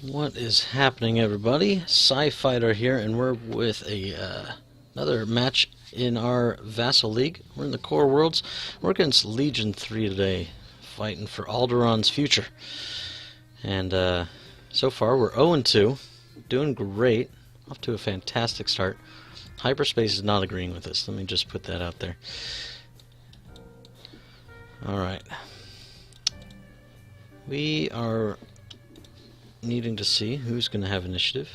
What is happening, everybody? Sci-Fighter here, and we're with another match in our Vassal League. We're in the Core Worlds. We're against Legion 3 today, fighting for Alderaan's future. And so far, we're 0-2, doing great, off to a fantastic start. Hyperspace is not agreeing with us. Let me just put that out there. Alright. We are needing to see who's going to have initiative.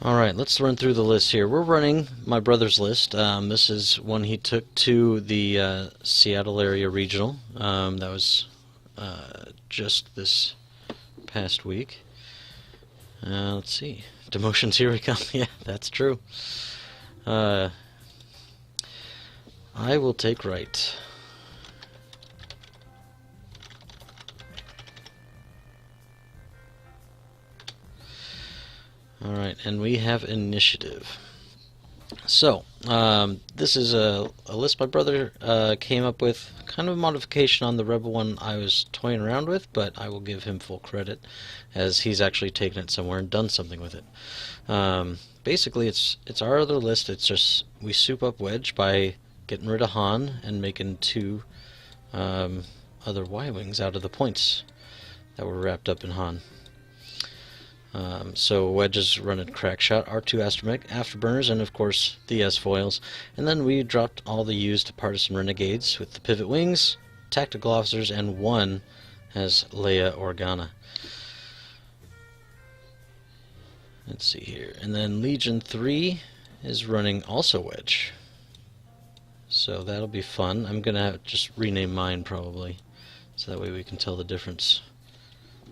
Alright, let's run through the list here. We're running my brother's list. This is one he took to the Seattle area regional. That was just this past week. Let's see. Demotions, here we come. Yeah, that's true. I will take right. Alright, and we have initiative. So, this is a list my brother came up with, kind of a modification on the Rebel one I was toying around with, but I will give him full credit, as he's actually taken it somewhere and done something with it. Basically, it's our other list. It's just, we soup up Wedge by getting rid of Han and making two other Y-Wings out of the points that were wrapped up in Han. So Wedge is running Crack Shot, R2 Astromech, Afterburners, and of course the S-Foils. And then we dropped all the used Partisan Renegades with the Pivot Wings, Tactical Officers, and one has Leia Organa. Let's see here. And then Legion 3 is running also Wedge. So that'll be fun. I'm going to just rename mine probably, so that way we can tell the difference.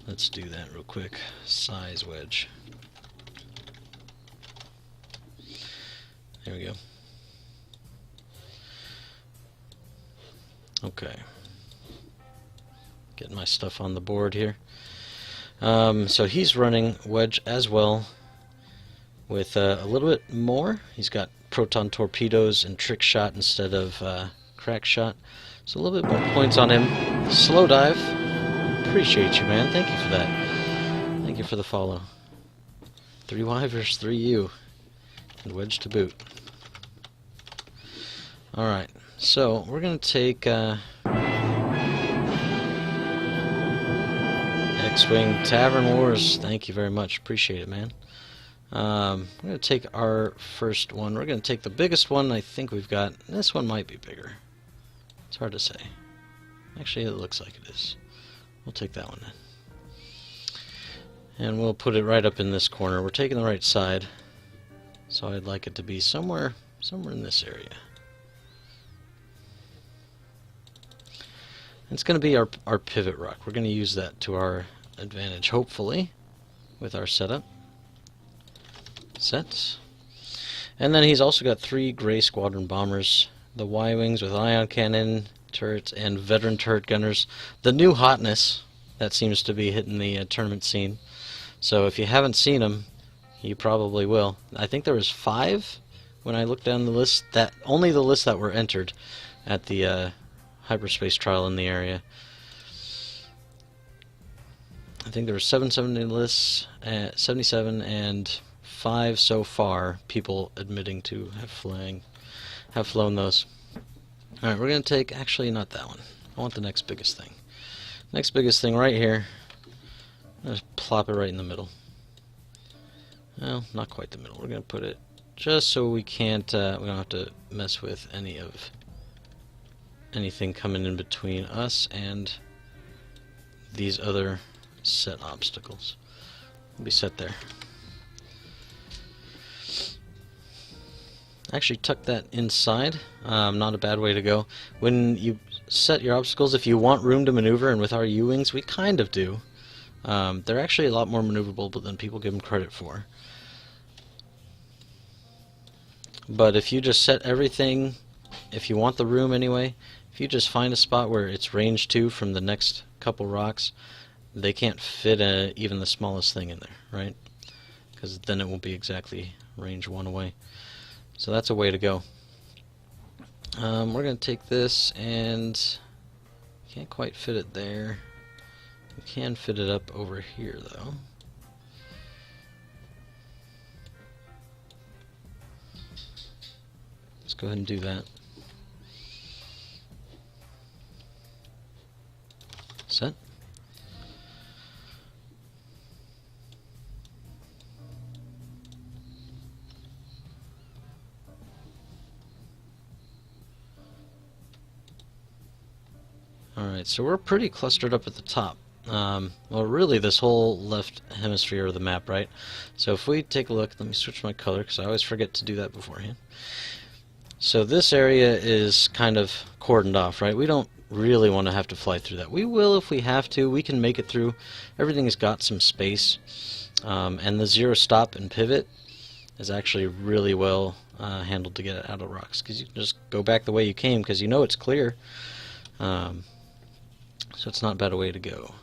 Let's do that real quick. Size Wedge. There we go. Okay. Getting my stuff on the board here. So he's running Wedge as well, with a little bit more. He's got proton torpedoes and trick shot instead of crack shot. So a little bit more points on him. Slow dive. Appreciate you, man. Thank you for that. Thank you for the follow. 3Y versus 3U. And Wedge to boot. Alright, so we're going to take X-Wing Tavern Wars. Thank you very much. Appreciate it, man. We're going to take our first one. We're going to take the biggest one I think we've got. This one might be bigger. It's hard to say. Actually, it looks like it is. We'll take that one then. And we'll put it right up in this corner. We're taking the right side, so I'd like it to be somewhere in this area. It's going to be our pivot rock. We're going to use that to our advantage, hopefully, with our setup. Sets. And then he's also got 3 Gray Squadron bombers, the Y-Wings with ion cannon, turrets, and veteran turret gunners. The new hotness that seems to be hitting the tournament scene. So if you haven't seen them, you probably will. I think there was 5 when I looked down the list, that only the list that were entered at the hyperspace trial in the area. I think there were 770 lists, 77, and 5 so far people admitting to have flown those. Alright, we're going to take, actually not that one. I want the next biggest thing. Next biggest thing right here. Just plop it right in the middle. Well, not quite the middle. We're going to put it just so we can't, we don't have to mess with anything coming in between us and these other set obstacles. We'll be set there. Actually tuck that inside. Not a bad way to go. When you set your obstacles, if you want room to maneuver, and with our U-Wings we kind of do, they're actually a lot more maneuverable than people give them credit for. But if you just set everything, if you want the room anyway, if you just find a spot where it's range 2 from the next couple rocks, they can't fit even the smallest thing in there, right? Because then it won't be exactly range 1 away. So that's a way to go. We're going to take this and can't quite fit it there. We can fit it up over here though. Let's go ahead and do that. Set. Alright, so we're pretty clustered up at the top. Well, really this whole left hemisphere of the map, right? So if we take a look, let me switch my color because I always forget to do that beforehand. So this area is kind of cordoned off, right? We don't really want to have to fly through that. We will if we have to. We can make it through. Everything has got some space. And the zero stop and pivot is actually really well handled to get it out of rocks, because you can just go back the way you came because you know it's clear. So it's not a bad way to go.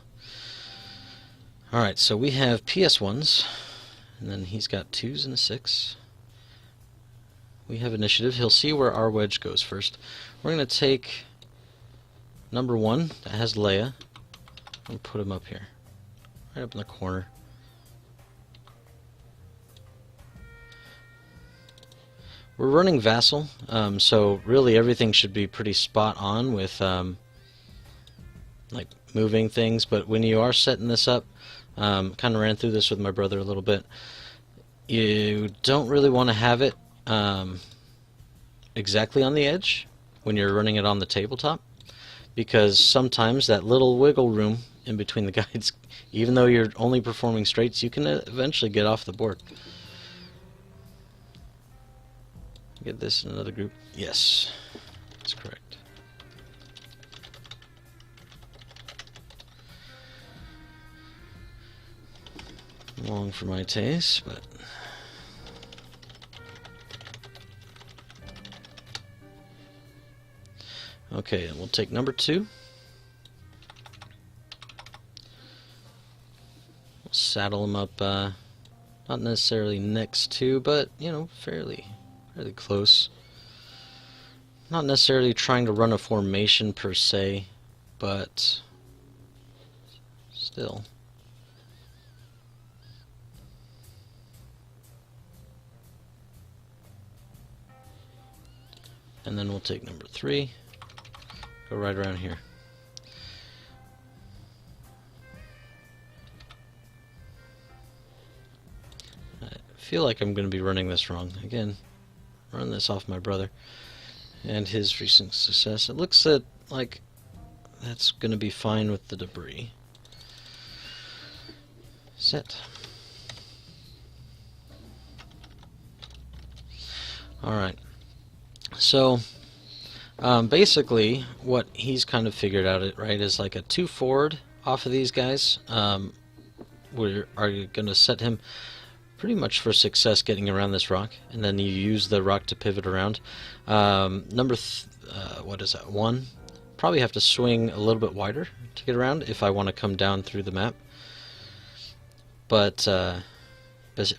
Alright, so we have PS1s, and then he's got 2s and a 6. We have initiative. He'll see where our wedge goes first. We're going to take number 1 that has Leia and put him up here, right up in the corner. We're running Vassal, so really everything should be pretty spot on with like moving things, but when you are setting this up, kind of ran through this with my brother a little bit, you don't really want to have it exactly on the edge when you're running it on the tabletop, because sometimes that little wiggle room in between the guides, even though you're only performing straights, you can eventually get off the board. Get this in another group. Yes, that's correct. Long for my taste, but okay, and we'll take number 2. We'll saddle him up, not necessarily next to, but you know, fairly close. Not necessarily trying to run a formation per se, but still. And then we'll take number 3, go right around here. I feel like I'm going to be running this wrong. Again, run this off my brother and his recent success. It looks like that's going to be fine with the debris. Set. Alright. So, basically, what he's kind of figured out, right, is like a 2 forward off of these guys. We are going to set him pretty much for success getting around this rock, and then you use the rock to pivot around. What is that? 1. Probably have to swing a little bit wider to get around if I want to come down through the map. But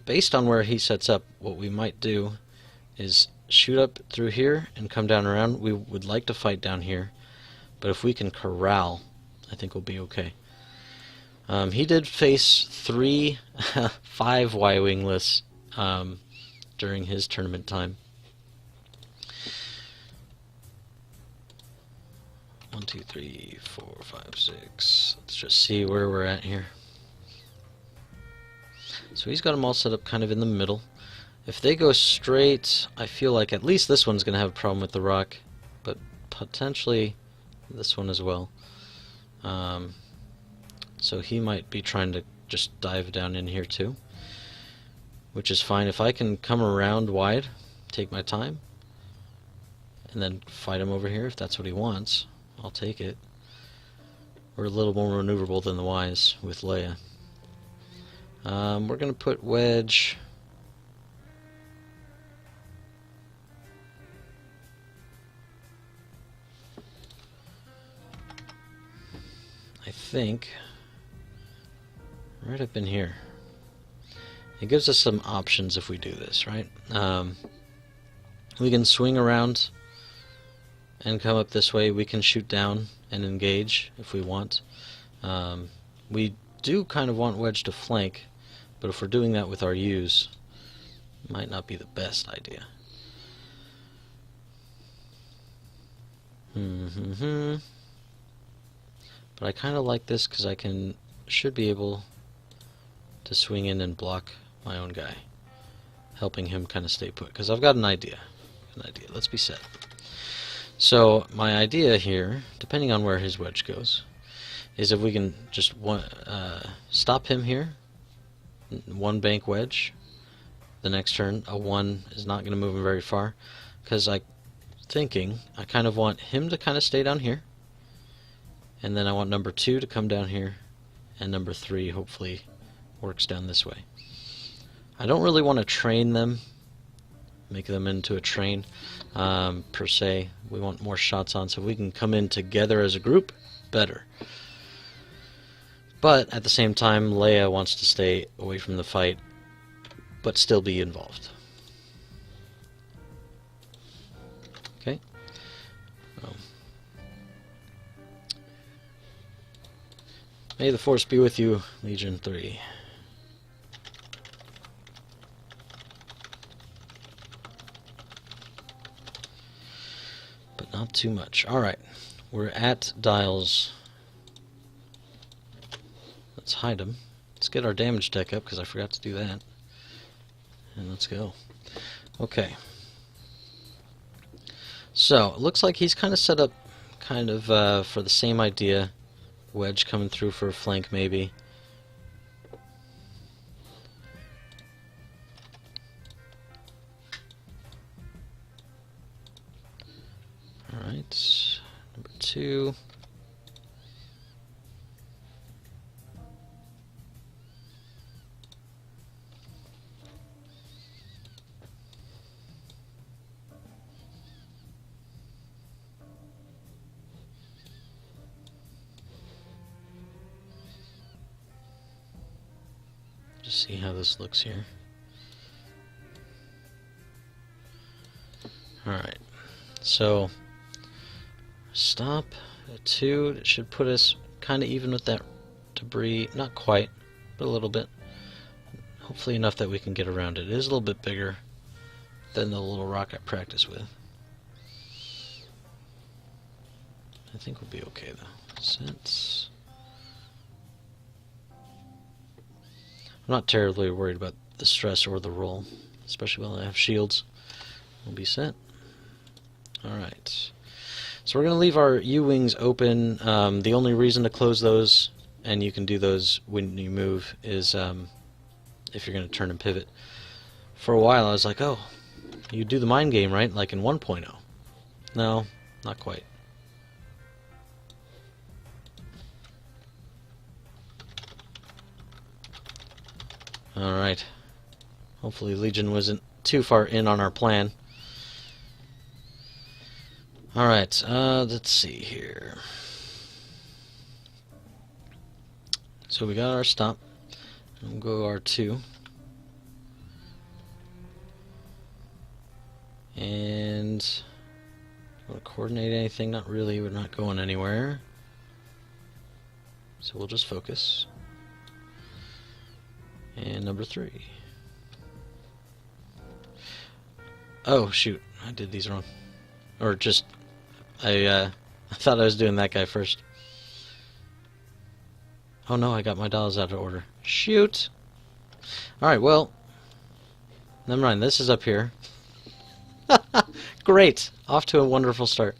based on where he sets up, what we might do is shoot up through here and come down around. We would like to fight down here, but if we can corral, I think we'll be okay. He did face 3 5 Y-wingless during his tournament time. 1, 2, 3, 4, 5, 6. Let's just see where we're at here. So he's got them all set up kind of in the middle. If they go straight, I feel like at least this one's going to have a problem with the rock, but potentially this one as well. So he might be trying to just dive down in here too, which is fine. If I can come around wide, take my time, and then fight him over here, if that's what he wants, I'll take it. We're a little more maneuverable than the Ys with Leia. We're going to put Wedge... I think right up in here. It gives us some options if we do this, right? We can swing around and come up this way. We can shoot down and engage if we want. We do kind of want Wedge to flank, but if we're doing that with our U's, it might not be the best idea. But I kind of like this because I should be able to swing in and block my own guy, helping him kind of stay put. Because I've got an idea. Let's be set. So my idea here, depending on where his wedge goes, is if we can just stop him here, one bank wedge. The next turn, a 1 is not going to move him very far, because I kind of want him to kind of stay down here, and then I want number 2 to come down here, and number 3 hopefully works down this way. I don't really want to train them, make them into a train per se. We want more shots on, so if we can come in together as a group, better. But at the same time, Leia wants to stay away from the fight, but still be involved. Okay. May the Force be with you, Legion 3. But not too much. Alright, we're at dials. Let's hide them. Let's get our damage deck up, because I forgot to do that. And let's go. Okay. So, it looks like he's kind of set up for the same idea. Wedge coming through for a flank, maybe. Alright. Number 2. Just see how this looks here. Alright, so stop at 2. It should put us kind of even with that debris. Not quite, but a little bit. Hopefully enough that we can get around it. It is a little bit bigger than the little rock I practice with. I think we'll be okay though. Set. I'm not terribly worried about the stress or the roll, especially when I have shields. We'll be set. Alright. So we're going to leave our U-wings open. The only reason to close those, and you can do those when you move, is if you're going to turn and pivot. For a while I was like, oh, you do the mind game, right? Like in 1.0. No, not quite. Alright. Hopefully Legion wasn't too far in on our plan. Alright, let's see here. So we got our stop. We'll go R2. And want to coordinate anything? Not really, we're not going anywhere. So we'll just focus. And number 3. Oh shoot, I did these wrong. Or just I thought I was doing that guy first. Oh no, I got my dials out of order. Shoot. Alright, well, never mind, this is up here. Great, off to a wonderful start.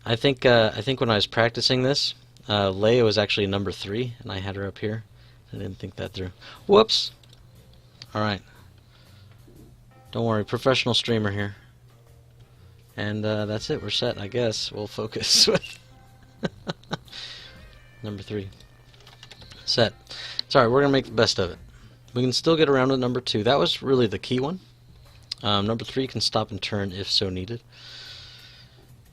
I think when I was practicing this, Leia was actually number 3, and I had her up here. I didn't think that through. Whoops! Alright. Don't worry, professional streamer here. And that's it, we're set, I guess. We'll focus with number 3. Set. It's alright, we're going to make the best of it. We can still get around with number 2. That was really the key one. Number 3 can stop and turn if so needed.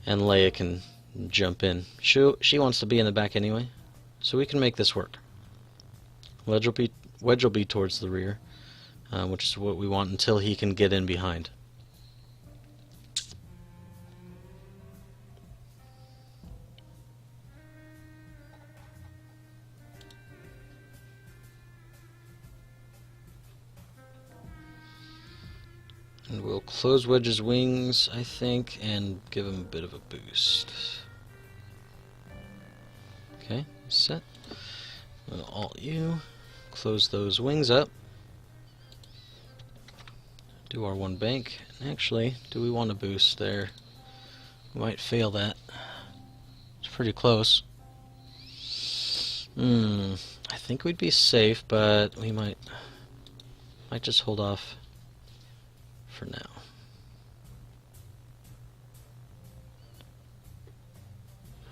And Leia can jump in. She wants to be in the back anyway, so we can make this work. Wedge will be towards the rear, which is what we want until he can get in behind. And we'll close Wedge's wings, I think, and give him a bit of a boost. Okay, set. We'll alt you, close those wings up, do our one bank, and actually, do we want to boost there? We might fail that. It's pretty close. I think we'd be safe, but we might just hold off for now.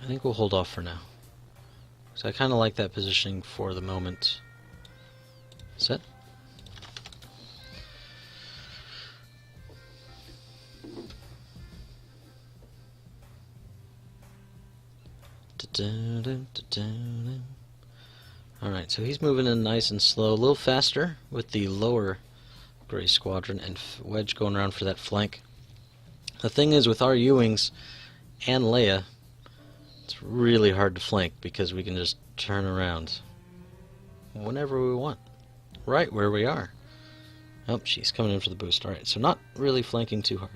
I think we'll hold off for now. So I kind of like that positioning for the moment. Set. Alright, so he's moving in nice and slow, a little faster with the lower Gray Squadron and Wedge going around for that flank. The thing is, with our U-Wings and Leia, it's really hard to flank because we can just turn around whenever we want, right where we are. Oh, she's coming in for the boost. Alright, so not really flanking too hard.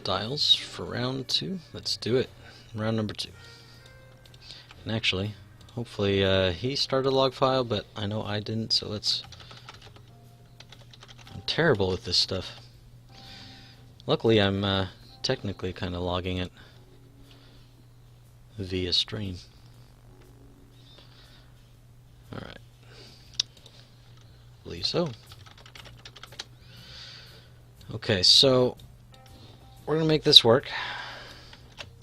Dials for round 2. Let's do it. Round number 2. And actually, hopefully he started a log file, but I know I didn't, so let's... I'm terrible with this stuff. Luckily I'm technically kind of logging it via stream. Alright. Believe so. Okay, so we're gonna make this work.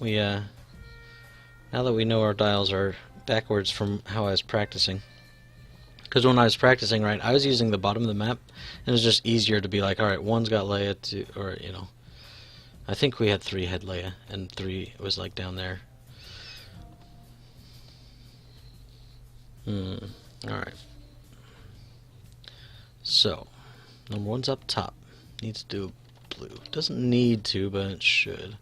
We now that we know our dials are backwards from how I was practicing, because when I was practicing, right, I was using the bottom of the map, and it was just easier to be like, all right, one's got Leia, two, or you know, I think we had 3 had Leia, and 3 was like down there. All right. So number 1's up top. Needs to do blue. Doesn't need to, but it should.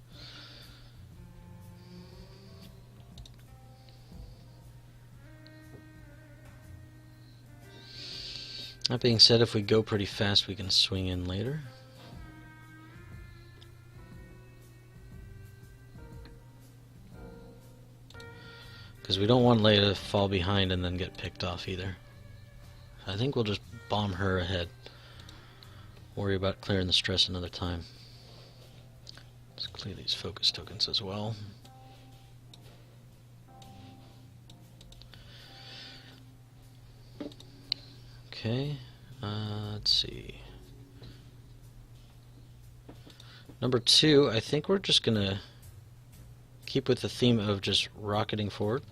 That being said, if we go pretty fast, we can swing in later. Because we don't want Leia to fall behind and then get picked off either. I think we'll just bomb her ahead. Worry about clearing the stress another time. Let's clear these focus tokens as well. Okay, let's see. Number 2, I think we're just gonna keep with the theme of just rocketing forward.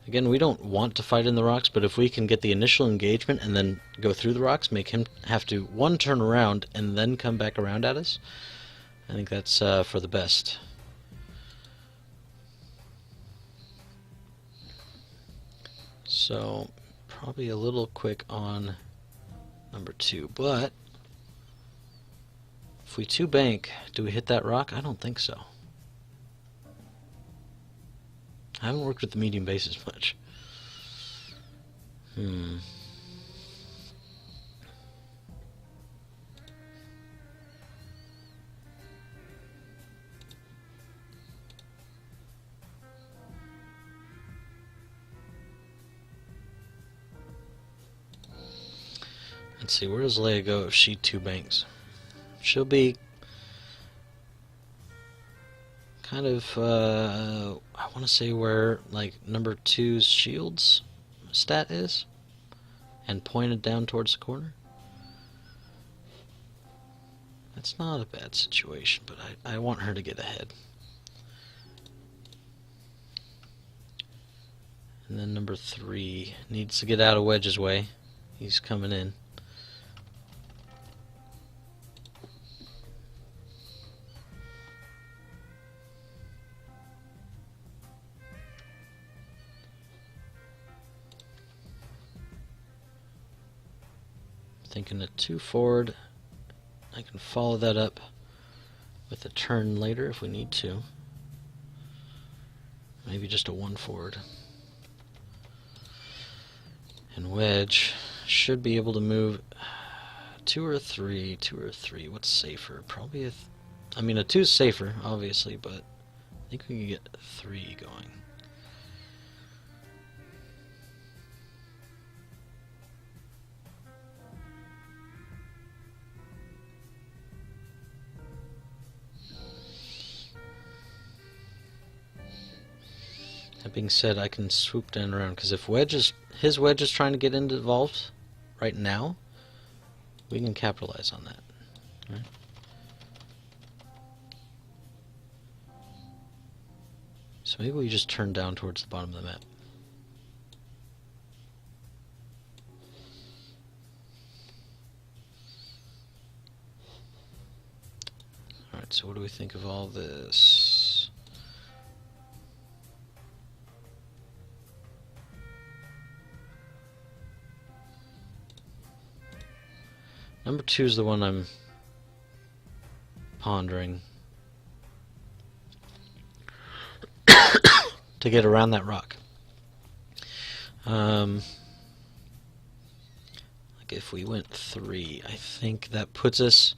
Again, we don't want to fight in the rocks, but if we can get the initial engagement and then go through the rocks, make him have to, 1, turn around and then come back around at us, I think that's for the best. So, probably a little quick on number 2, but if we 2 bank, do we hit that rock? I don't think so. I haven't worked with the medium bases much. Let's see, where does Leia go if she 2 banks? She'll be kind of, I want to say where, like, number 2's shields stat is, and pointed down towards the corner. That's not a bad situation, but I want her to get ahead. And then number 3 needs to get out of Wedge's way. He's coming in. Thinking a 2 forward. I can follow that up with a turn later if we need to. Maybe just a 1 forward. And Wedge should be able to move 2 or 3. 2 or 3. What's safer? Probably a... I mean, a 2 is safer, obviously, but I think we can get 3 going. That being said, I can swoop down around, because if his Wedge is trying to get involved right now, we can capitalize on that. Right? So maybe we just turn down towards the bottom of the map. Alright, so what do we think of all this? Number 2 is the one I'm pondering. To get around that rock. Like if we went 3, I think that puts us...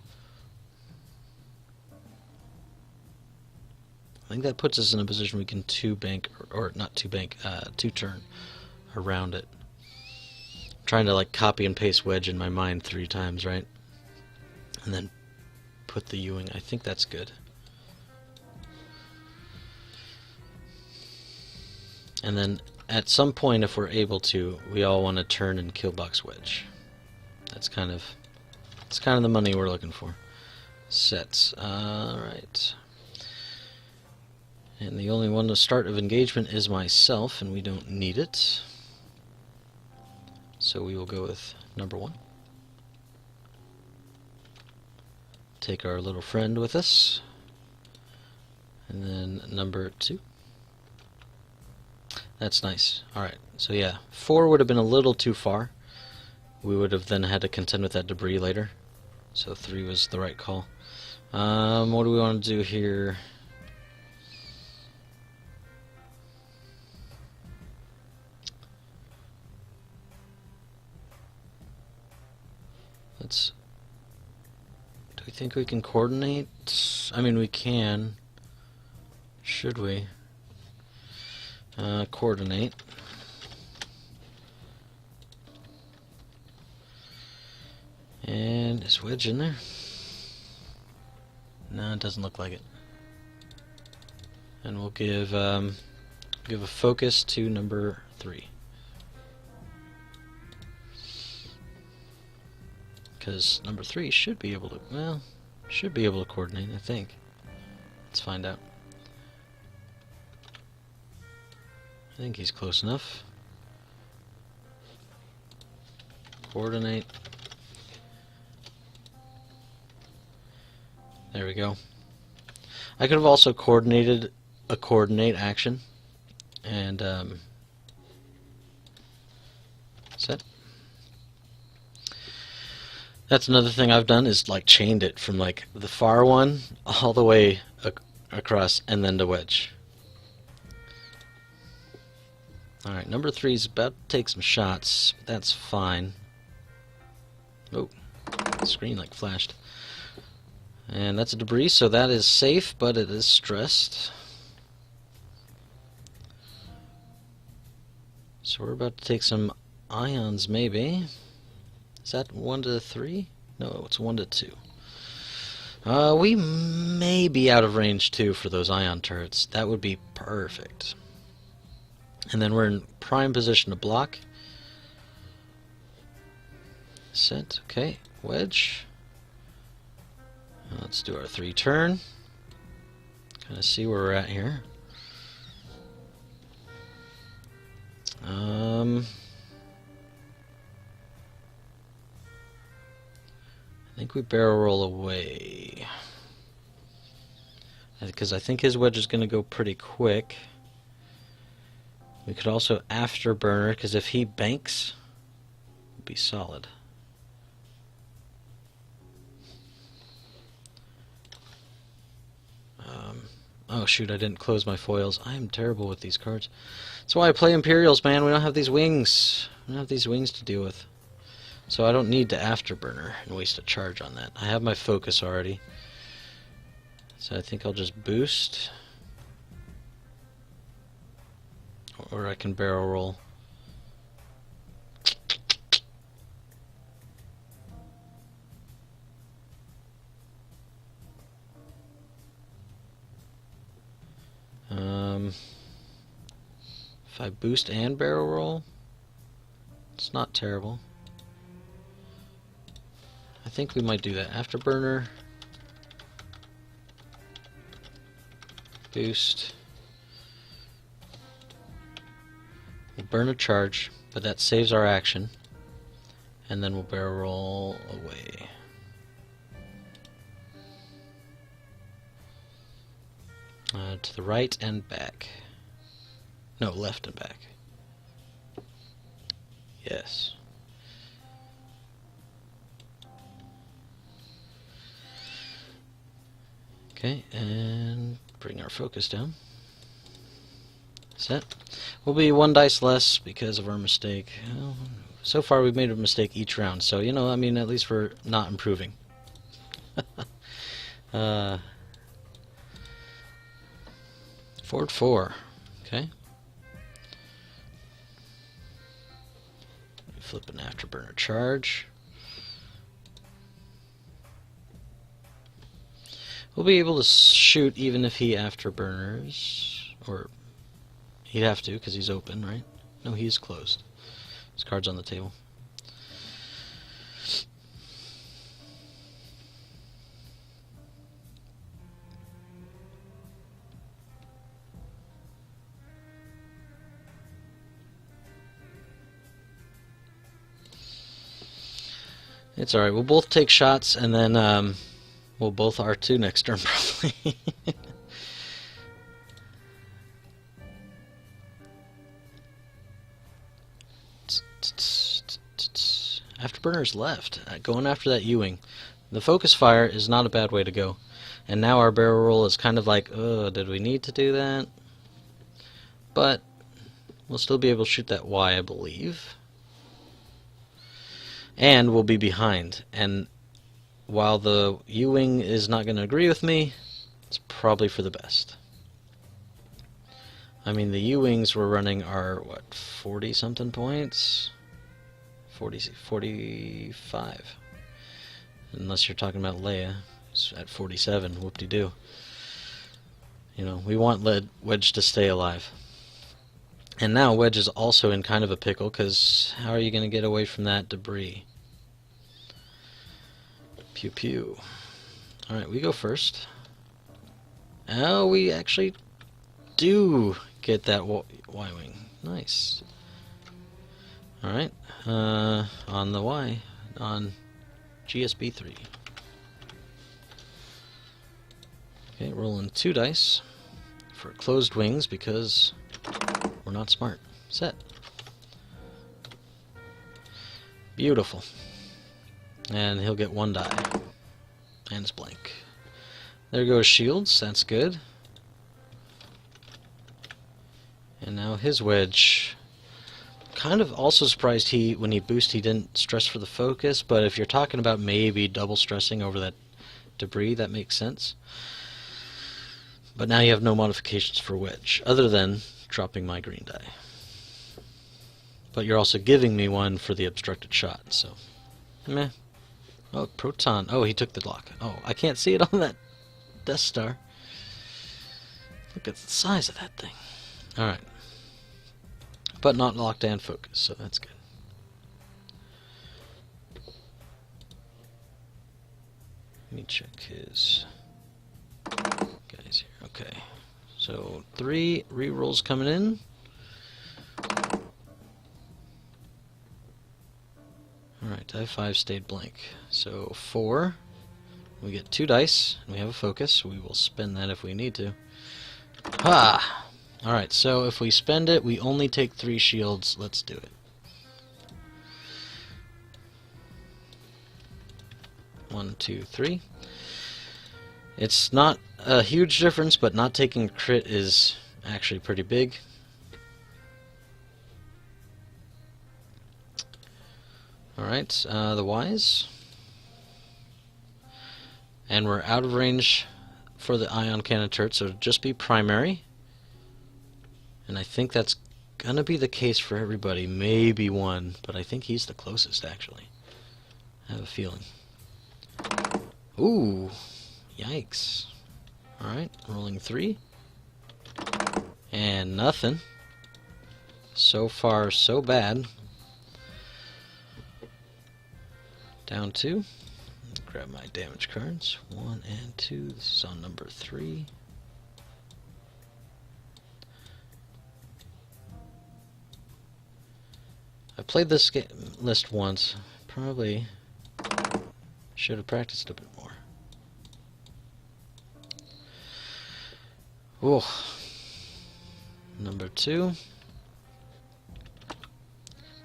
I think that puts us in a position we can 2-bank, or not 2-bank, 2-turn around it. I'm trying to like copy and paste Wedge in my mind 3 times, right? And then put the Ewing. I think that's good. And then at some point, if we're able to, we all want to turn and kill box Wedge. That's kind of the money we're looking for. Sets. Alright. And the only one to start of engagement is myself, and we don't need it. So we will go with number 1. Take our little friend with us. And then number 2. That's nice. Alright, so yeah, 4 would have been a little too far. We would have then had to contend with that debris later. So 3 was the right call. What do we want to do here? Do we think we can coordinate? I mean, we can. Should we? Coordinate. And is Wedge in there? No, it doesn't look like it. And we'll give a focus to number 3. Because number 3 should be able to, should be able to coordinate, I think. Let's find out. I think he's close enough. Coordinate. There we go. I could have also coordinated a coordinate action and set. That's another thing I've done, is like chained it from like the far one all the way across and then to Wedge. Alright, number 3 is about to take some shots. That's fine. Oh, the screen like flashed. And that's a debris, so that is safe, but it is stressed. So we're about to take some ions, maybe. Is that 1 to 3? No, it's 1 to 2. We may be out of range too for those ion turrets. That would be perfect. And then we're in prime position to block. Set, okay, Wedge. Let's do our 3 turn. Kind of see where we're at here. I think we barrel roll away. Because I think his Wedge is going to go pretty quick. We could also afterburner, because if he banks, it'll be solid. Oh shoot, I didn't close my foils. I am terrible with these cards. That's why I play Imperials, man. We don't have these wings. We don't have these wings to deal with. So I don't need to Afterburner and waste a charge on that. I have my focus already. So I think I'll just boost. Or I can barrel roll. If I boost and barrel roll, it's not terrible. I think we might do that. Afterburner, boost. We'll burn a charge, but that saves our action. And then we'll barrel roll away. To the right and back. No, left and back. Yes. Okay, and bring our focus down. Set. We'll be one dice less because of our mistake. Well, so far we've made a mistake each round, so you know, I mean, at least we're not improving. Forward 4. Okay. Flip an Afterburner charge. We'll be able to shoot even if he Afterburners, or he'd have to because he's open, right? No, he's closed. His card's on the table. It's alright, we'll both take shots and then we'll both R2 next turn probably. Afterburner's left. Going after that U-wing. The focus fire is not a bad way to go. And now our barrel roll is kind of like, oh, did we need to do that? But we'll still be able to shoot that Y, I believe. And we'll be behind. And while the U-wing is not going to agree with me, it's probably for the best. I mean, the U-wings we're running are, what, 40-something points? 45. Unless you're talking about Leia, who's at 47, whoop-de-doo. You know, we want Wedge to stay alive. And now Wedge is also in kind of a pickle, because how are you going to get away from that debris? Pew pew. Alright, we go first. Oh, we actually do get that Y-wing. Nice. Alright, on the Y, on GSB3. Okay, rolling 2 dice for closed wings because we're not smart. Set. Beautiful. And he'll get 1 die. And it's blank. There goes shields, that's good. And now his Wedge. Kind of also surprised when he boosted, he didn't stress for the focus, but if you're talking about maybe double stressing over that debris, that makes sense. But now you have no modifications for Wedge, other than dropping my green die. But you're also giving me one for the obstructed shot, so meh. Oh, proton. Oh, he took the lock. Oh, I can't see it on that Death Star. Look at the size of that thing. Alright. But not locked and focused, so that's good. Let me check his guys here. Okay. So 3 rerolls coming in. Alright, I have 5 stayed blank. So 4. We get 2 dice, and we have a focus. We will spend that if we need to. Ha! Alright, so if we spend it, we only take 3 shields. Let's do it. One, two, three. It's not a huge difference, but not taking a crit is actually pretty big. Alright, the Wise. And we're out of range for the Ion Cannon turret, so it'll just be primary. And I think that's gonna be the case for everybody. Maybe one, but I think he's the closest, actually. I have a feeling. Ooh, yikes. Alright, rolling 3. And nothing. So far, so bad. Down 2. Grab my damage cards. 1 and 2. This is on number 3. I played this list once. Probably should have practiced a bit more. Ooh. Number 2.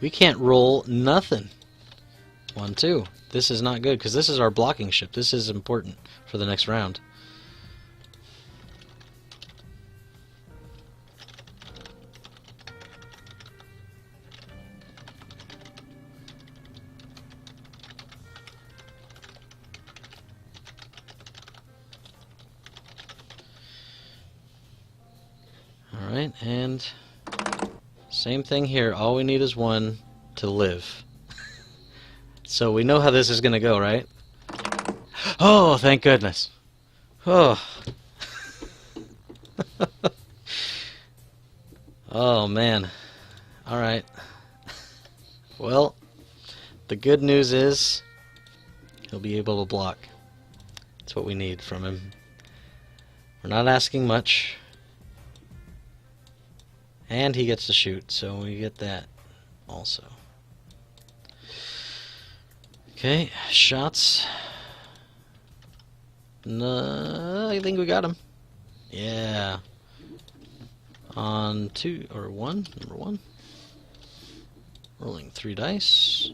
We can't roll nothing. 1, 2. This is not good, because this is our blocking ship. This is important for the next round. Alright, and same thing here. All we need is 1 to live. So we know how this is going to go, right? Oh, thank goodness. Oh. Oh, man. Alright. Well, the good news is he'll be able to block. That's what we need from him. We're not asking much. And he gets to shoot, so we get that also. Okay, shots. No, I think we got him. Yeah. On 2 or 1, number 1. Rolling 3 dice.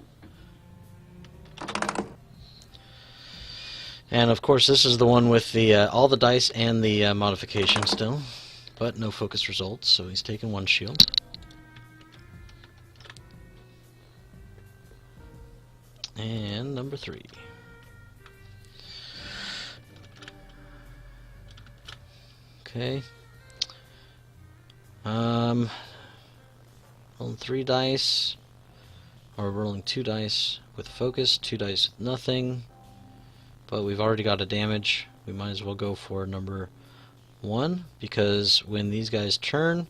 And of course, this is the one with the all the dice and the modification still, but no focus results. So he's taking 1 shield. And number 3. Okay. Rolling 3 dice, or rolling 2 dice with focus, 2 dice with nothing. But we've already got a damage. We might as well go for number 1, because when these guys turn,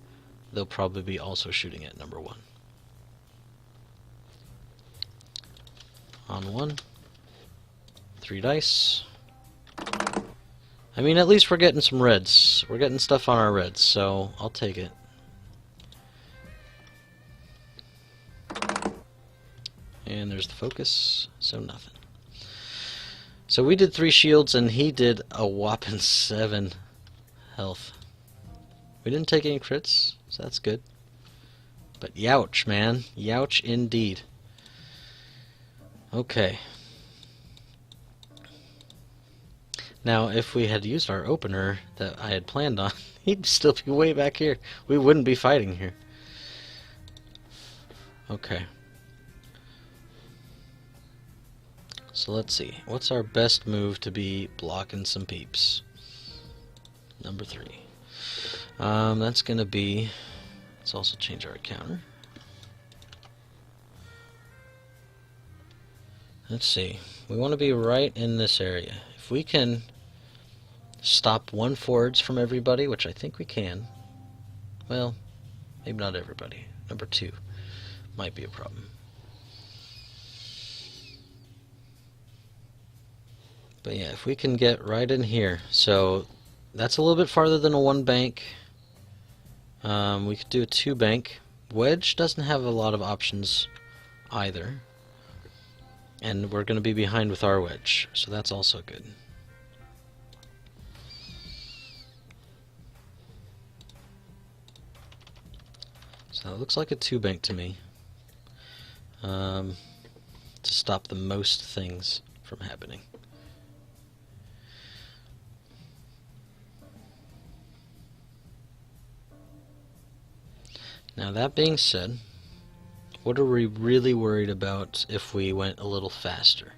they'll probably be also shooting at number 1. On 1. 3 dice. I mean, at least we're getting some reds. We're getting stuff on our reds, so I'll take it. And there's the focus, so nothing. So we did 3 shields, and he did a whopping 7 health. We didn't take any crits, so that's good. But youch, man. Youch indeed. Okay. Now, if we had used our opener that I had planned on, he'd still be way back here. We wouldn't be fighting here. Okay. So let's see. What's our best move to be blocking some peeps? Number 3. That's going to be... Let's also change our counter. Let's see. We want to be right in this area. If we can stop 1 forwards from everybody, which I think we can. Well, maybe not everybody. Number 2 might be a problem. But yeah, if we can get right in here. So that's a little bit farther than a 1 bank. We could do a 2 bank. Wedge doesn't have a lot of options either. And we're going to be behind with our wedge, so that's also good. So it looks like a 2 bank to me. To stop the most things from happening. Now that being said, what are we really worried about if we went a little faster?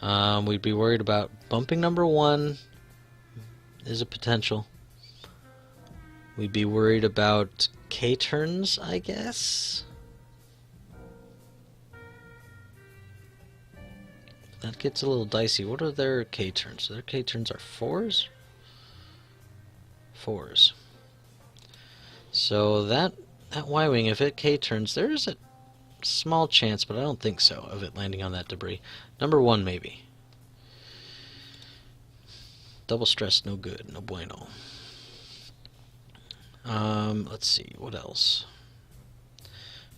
We'd be worried about bumping number 1 is a potential. We'd be worried about K-turns, I guess. That gets a little dicey. What are their K-turns? Their K-turns are 4s? 4s. So that Y-wing, if it K-turns, there is a small chance, but I don't think so, of it landing on that debris. Number 1, maybe. Double stress, no good, no bueno. Let's see, what else?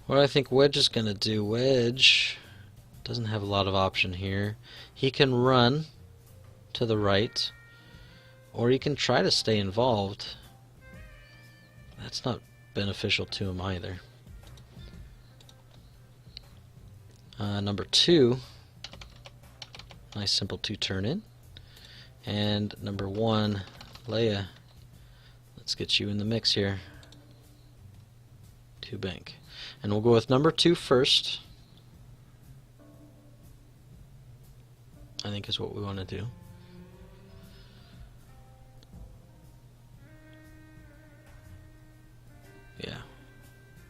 What do I think Wedge is going to do? Wedge doesn't have a lot of option here. He can run to the right, or he can try to stay involved. That's not beneficial to him either. Number 2, nice simple 2 turn in. And number 1, Leia, let's get you in the mix here. 2 bank. And we'll go with number 2 first. I think is what we want to do. Yeah.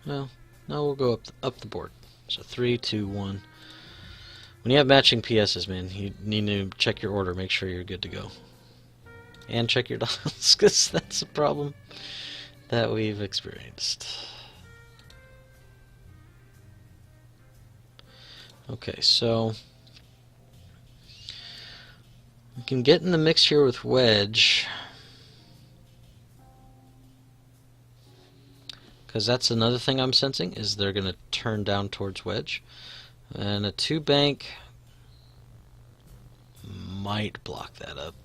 Well, now we'll go up the board. So 3, 2, 1. When you have matching PSs, man, you need to check your order, make sure you're good to go. And check your dials, because that's a problem that we've experienced. Okay, so we can get in the mix here with Wedge, because that's another thing I'm sensing, is they're going to turn down towards Wedge. And a 2 bank might block that up.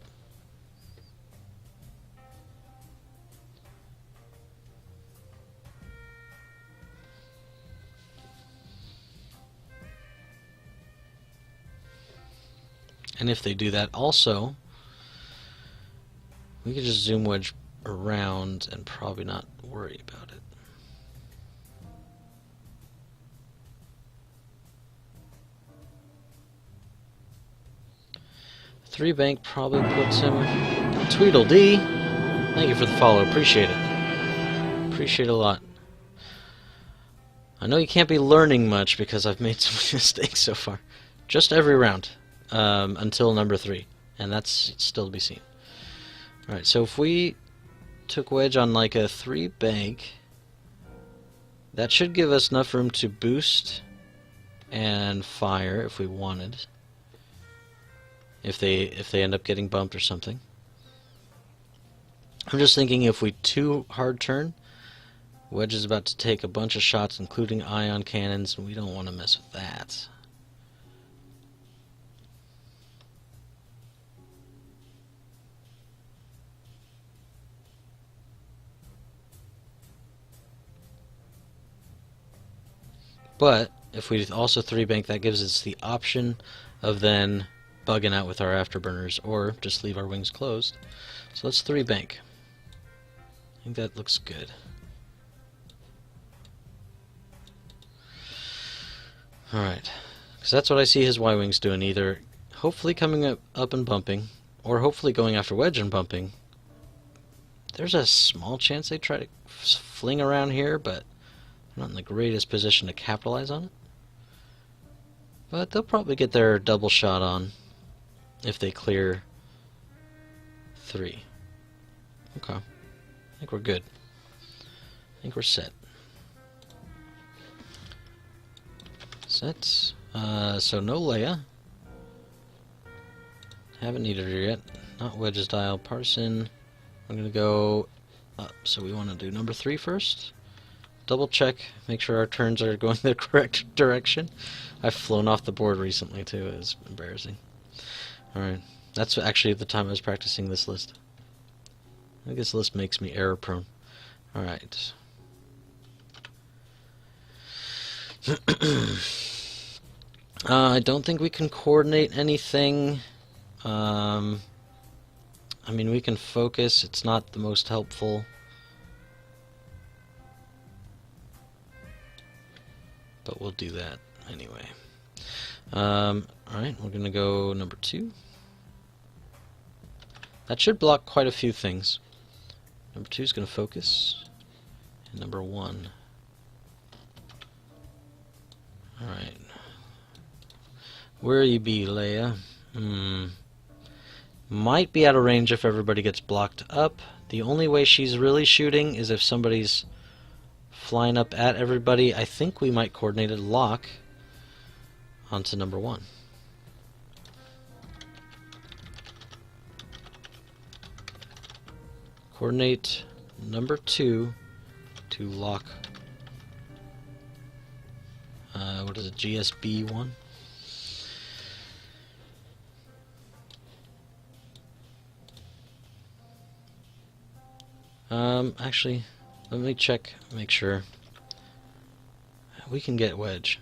And if they do that also, we could just zoom Wedge around and probably not worry about it. Three bank probably puts him. Tweedledee! Thank you for the follow. Appreciate it. Appreciate it a lot. I know you can't be learning much because I've made so many mistakes so far. Just every round. Until number 3. And that's still to be seen. Alright, so if we took Wedge on like a 3 bank, that should give us enough room to boost and fire if we wanted. If they end up getting bumped or something. I'm just thinking if we 2 hard turn, Wedge is about to take a bunch of shots, including ion cannons, and we don't want to mess with that. But if we also 3 bank, that gives us the option of then bugging out with our afterburners, or just leave our wings closed. So let's 3 bank. I think that looks good. Alright, because that's what I see his Y-wings doing, either hopefully coming up and bumping, or hopefully going after Wedge and bumping. There's a small chance they try to fling around here, but I'm not in the greatest position to capitalize on it. But they'll probably get their double shot on if they clear 3. Okay. I think we're good. I think we're set. Set. So no Leia. Haven't needed her yet. Not Wedge's dial. Parson. I'm going to go up. So we want to do number 3 first. Double check. Make sure our turns are going the correct direction. I've flown off the board recently too. It was embarrassing. Alright. That's actually the time I was practicing this list. I think this list makes me error prone. Alright. I don't think we can coordinate anything. I mean, we can focus. It's not the most helpful. but we'll do that anyway. Alright, we're going to go number 2. That should block quite a few things. Number 2 is going to focus. And number 1. Alright. Where you be, Leia? Might be out of range if everybody gets blocked up. The only way she's really shooting is if somebody's flying up at everybody. I think we might coordinate a lock onto number 1. Coordinate number 2 to lock. What is it? GSB 1. Actually, let me check, make sure. We can get Wedge.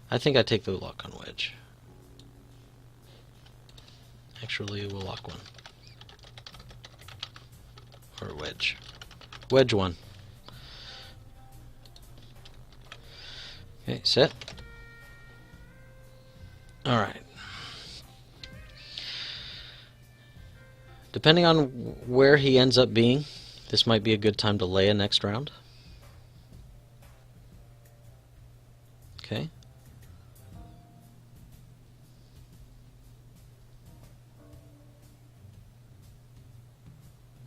I think I take the lock on Wedge. Actually, we'll lock 1. Or Wedge. Wedge 1. Okay, set. Alright. Depending on where he ends up being, this might be a good time to Leia next round. Okay.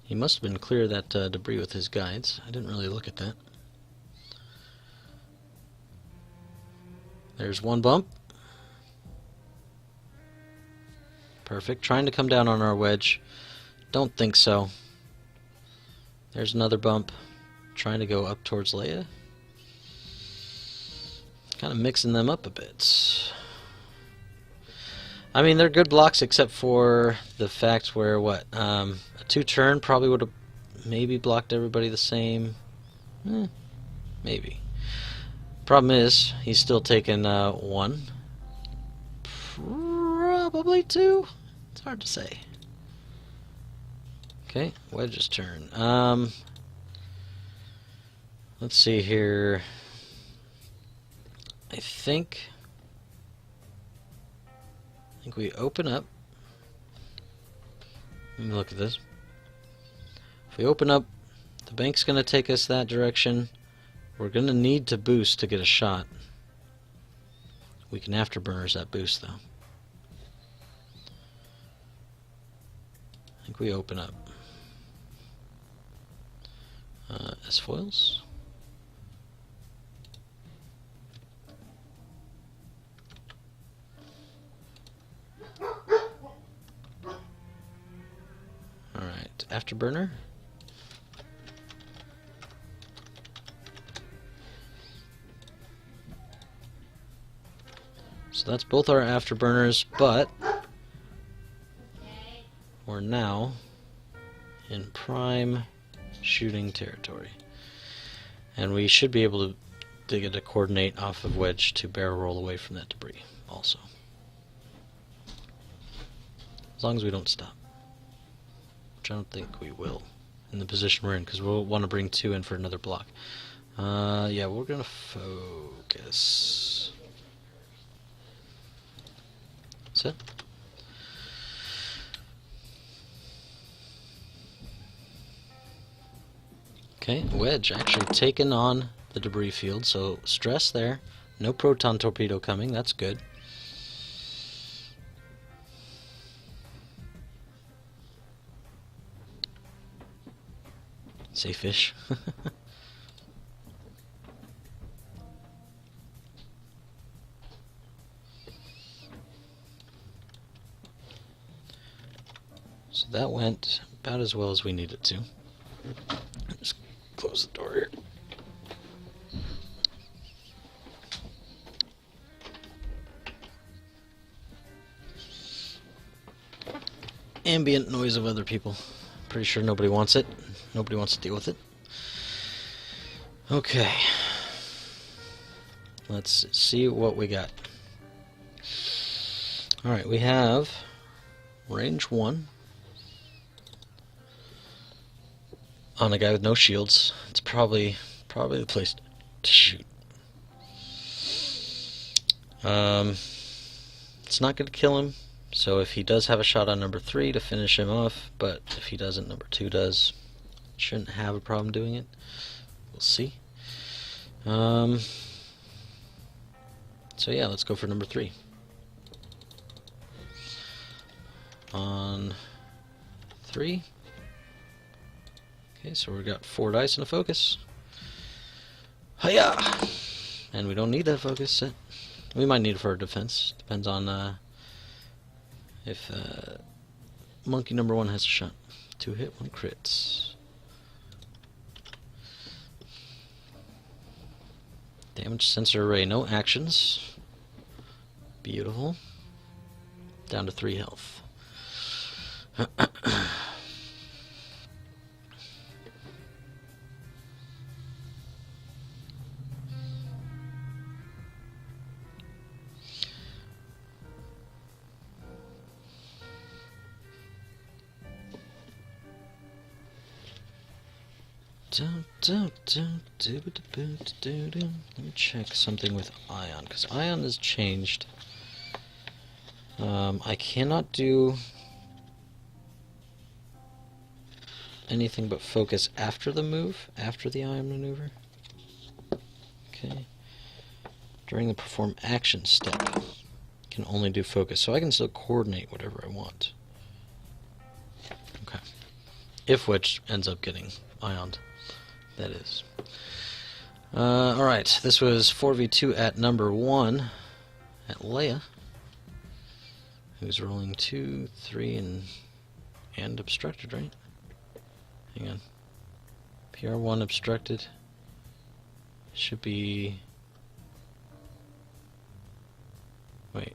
He must have been clear of that debris with his guides. I didn't really look at that. There's one bump. Perfect. Trying to come down on our Wedge. Don't think so. There's another bump. Trying to go up towards Leia. Kind of mixing them up a bit. I mean, they're good blocks except for the fact where, what, a 2-turn probably would have maybe blocked everybody the same. Maybe. Problem is, he's still taking 1. Probably 2. It's hard to say. Okay, Wedge's turn. Let's see here. I think we open up. Let me look at this. If we open up, the bank's going to take us that direction. We're going to need to boost to get a shot. We can afterburners that boost, though. I think we open up. S-foils. Alright, afterburner. So that's both our afterburners, but we're now in prime shooting territory. And we should be able to get a coordinate off of Wedge to barrel roll away from that debris also. As long as we don't stop. Which I don't think we will in the position we're in, because we'll want to bring 2 in for another block. Yeah, we're going to focus. Set. Okay, Wedge actually taken on the debris field, so stress there. No proton torpedo coming, that's good. Say fish. So that went about as well as we needed to. Just close the door here. Ambient noise of other people. Pretty sure nobody wants it. Nobody wants to deal with it. Okay. Let's see what we got. Alright, we have range 1 on a guy with no shields. It's probably the place to shoot. It's not going to kill him, so if he does have a shot on number 3 to finish him off, but if he doesn't, number 2 does. Shouldn't have a problem doing it. We'll see. So yeah, let's go for number 3. On 3. Okay, so we've got 4 dice and a focus. Hiya! And we don't need that focus set. We might need it for our defense. Depends on if monkey number 1 has a shot. 2 hit, 1 crits. Damage sensor array, no actions. Beautiful. Down to 3 health. Let me check something with Ion, because Ion has changed. I cannot do anything but focus after the move, after the Ion maneuver. Okay. During the perform action step, can only do focus, so I can still coordinate whatever I want. Okay. If Wedge ends up getting Ioned. That is. Alright, this was 4v2 at number 1 at Leia, who's rolling 2, 3, and obstructed, right? Hang on. PR1 obstructed. Should be... Wait.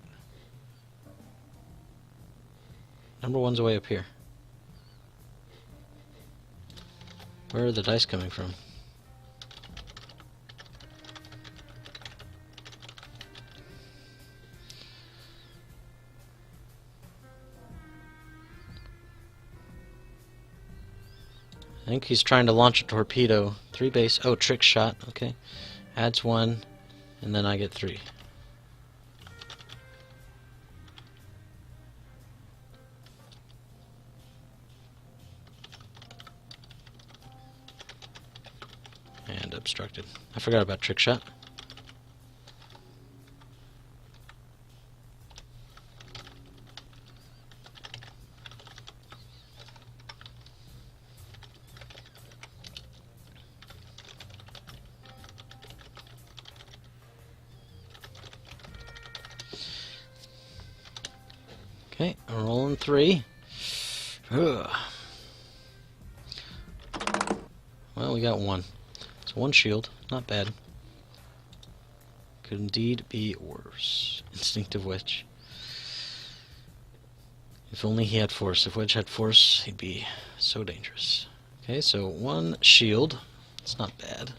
Number 1's way up here. Where are the dice coming from? I think he's trying to launch a torpedo. 3 base. Oh, trick shot. Okay. Adds 1, and then I get 3. And obstructed. I forgot about trick shot. Okay, I'm rolling 3. Ugh. Well, we got 1. So 1 shield, not bad. Could indeed be worse. Instinctive Wedge. If only he had force. If Wedge had force, he'd be so dangerous. Okay, so 1 shield. It's not bad.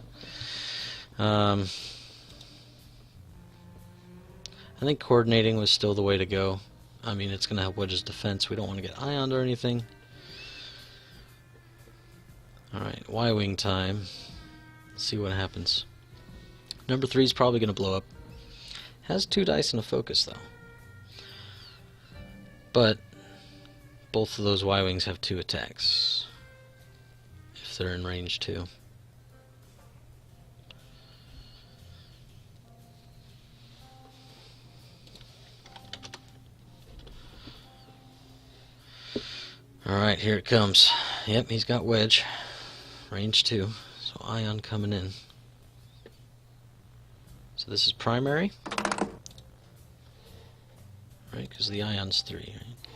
I think coordinating was still the way to go. I mean, it's going to help Wedge's defense. We don't want to get ioned or anything. Alright, Y-wing time. Let's see what happens. Number 3 is probably going to blow up. Has 2 dice and a focus, though. But both of those Y-wings have 2 attacks. If they're in range 2. Alright, here it comes. Yep, he's got Wedge. Range 2. So Ion coming in. So this is primary. Right, because the Ion's 3, right? Yeah.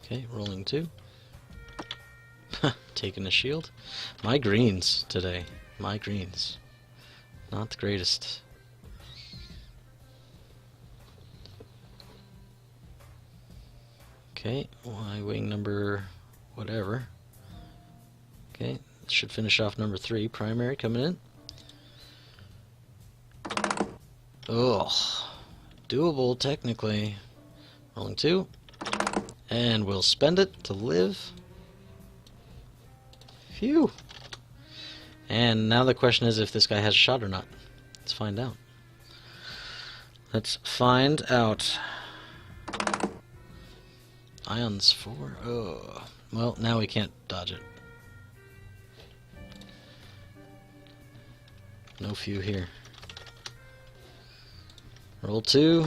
Okay, rolling 2. Taking a shield. My greens today. My greens. Not the greatest. Okay, Y-wing number whatever. Okay, should finish off number 3. Primary coming in. Ugh. Doable, technically. Rolling 2. And we'll spend it to live. Phew. And now the question is if this guy has a shot or not. Let's find out. Let's find out. Ions 4? Oh. Well, now we can't dodge it. No few here. Roll 2.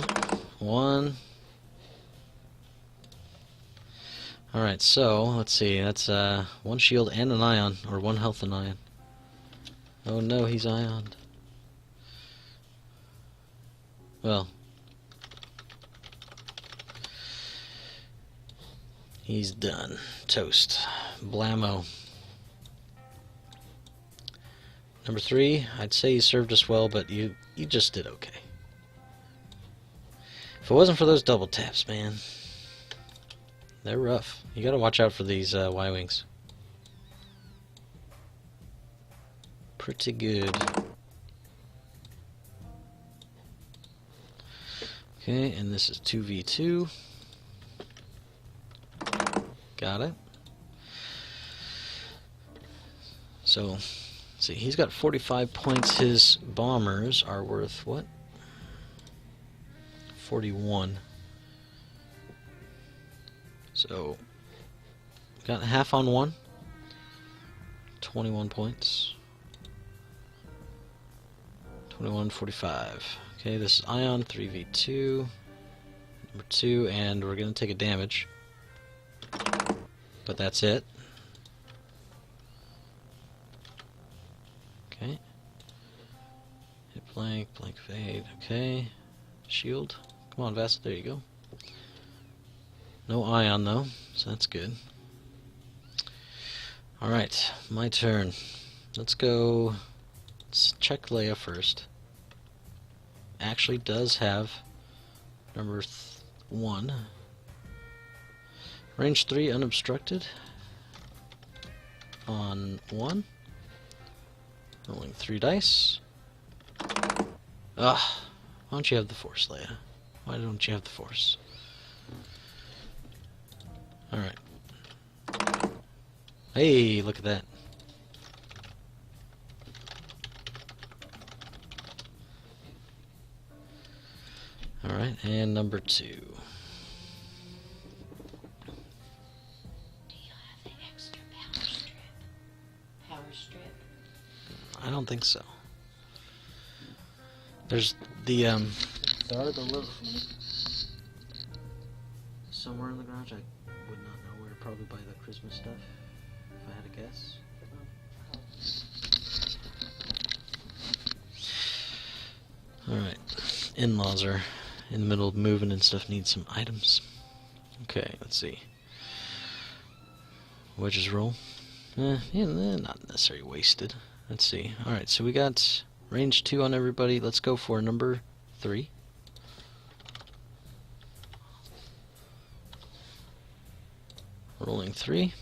1. Alright, so, let's see. That's 1 shield and an ion. Or 1 health and ion. Oh no, he's ioned. Well. He's done. Toast. Blammo. Number 3, I'd say you served us well, but you just did okay. If it wasn't for those double taps, man. They're rough. You gotta watch out for these Y-Wings. Pretty good. Okay, and this is 2v2. Got it. So, see, he's got 45 points. His bombers are worth what? 41. So, got half on one. 21 points. 21-45. Okay, this is Ion 3v2. Number 2, and we're going to take a damage. But that's it. Okay. Hit blank, blank fade. Okay. Shield. Come on, Vassal. There you go. No ion, though, so that's good. Alright, my turn. Let's go. Let's check Leia first. Actually does have number 1. Range 3 unobstructed. On 1. Rolling 3 dice. Why don't you have the Force, Leia? Why don't you have the Force? Alright. Hey, look at that. Alright, and number 2. Do you have the extra power strip? Power strip? I don't think so. There's the, there are the little... Somewhere in the garage, I would not know where, probably by the Christmas stuff, if I had to guess. Alright, in-laws are in the middle of moving and stuff, need some items. Okay, let's see. Wedge's roll. Not necessarily wasted. Let's see. Alright, so we got range 2 on everybody. Let's go for number 3. Rolling 3.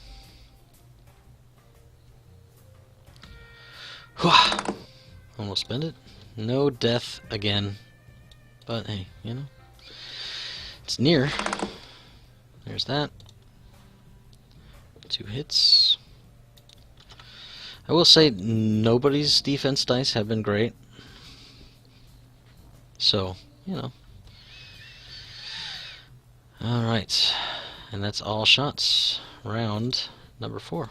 Almost spent it. No death again. But hey, you know. It's near. There's that. 2 hits. I will say nobody's defense dice have been great. So, you know. Alright. And that's all shots. Round number 4.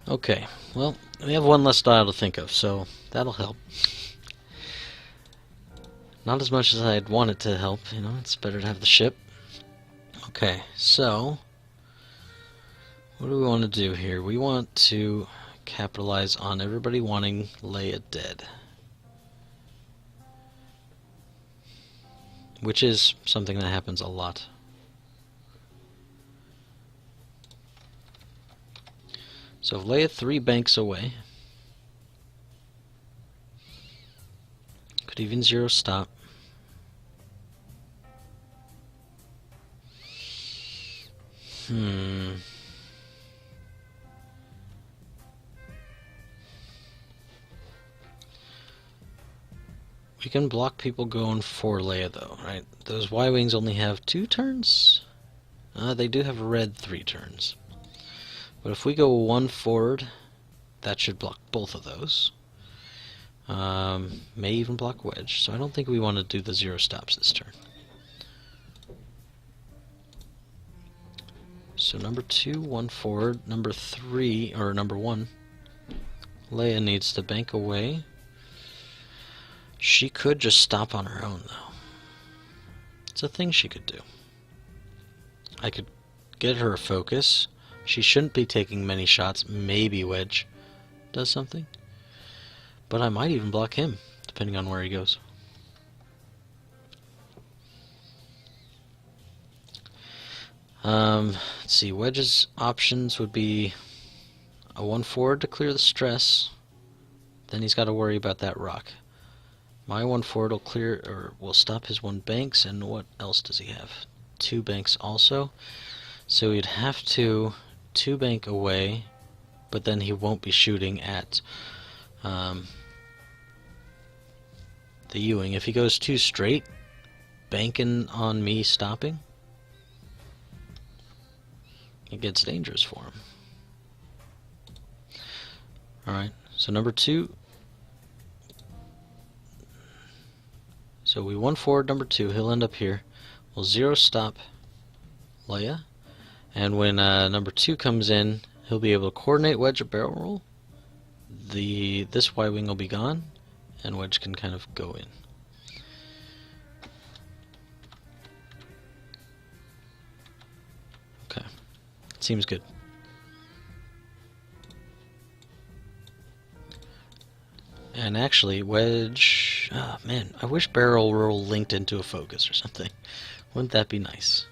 Okay, well, we have one less style to think of, so that'll help. Not as much as I'd want it to help, you know, it's better to have the ship. Okay, so what do we want to do here? We want to capitalize on everybody wanting Leia dead. Which is something that happens a lot. So if Leia 3 banks away, could even 0 stop. We can block people going for Leia though, right? Those Y-Wings only have 2 turns? They do have red 3 turns. But if we go 1 forward, that should block both of those. May even block Wedge, so I don't think we want to do the 0 stops this turn. So number 2, 1 forward. Number 3, or number 1, Leia needs to bank away. She could just stop on her own, though. It's a thing she could do. I could get her a focus. She shouldn't be taking many shots. Maybe Wedge does something. But I might even block him, depending on where he goes. Let's see, Wedge's options would be a 1 forward to clear the stress. Then he's got to worry about that rock. My 1 forward will clear, or will stop his 1 banks, and what else does he have? 2 banks also. So he'd have to 2 bank away, but then he won't be shooting at the Ewing. If he goes 2 straight, banking on me stopping, it gets dangerous for him. Alright, so number 2. So we 1 forward number 2, he'll end up here. We'll 0 stop Leia, and when number 2 comes in, he'll be able to coordinate Wedge a barrel roll. This Y-wing will be gone, and Wedge can kind of go in. Okay, seems good. And actually, Wedge... Oh, man, I wish barrel roll linked into a focus or something. Wouldn't that be nice?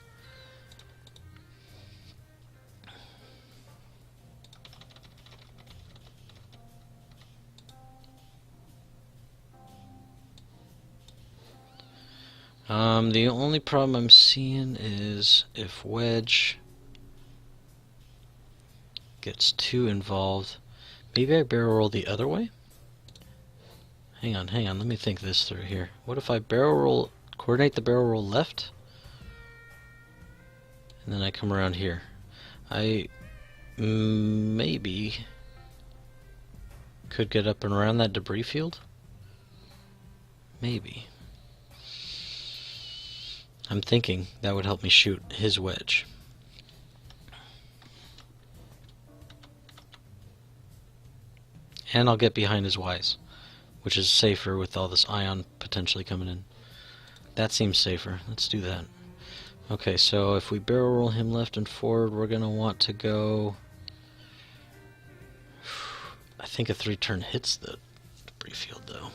The only problem I'm seeing is if Wedge gets too involved. Maybe I barrel roll the other way? Hang on, let me think this through here. What if I barrel roll, coordinate the barrel roll left, and then I come around here? I maybe could get up and around that debris field? Maybe. I'm thinking that would help me shoot his Wedge. And I'll get behind his Ys, which is safer with all this ion potentially coming in. That seems safer. Let's do that. Okay, so if we barrel roll him left and forward, we're going to want to go... I think a 3-turn hits the debris field, though.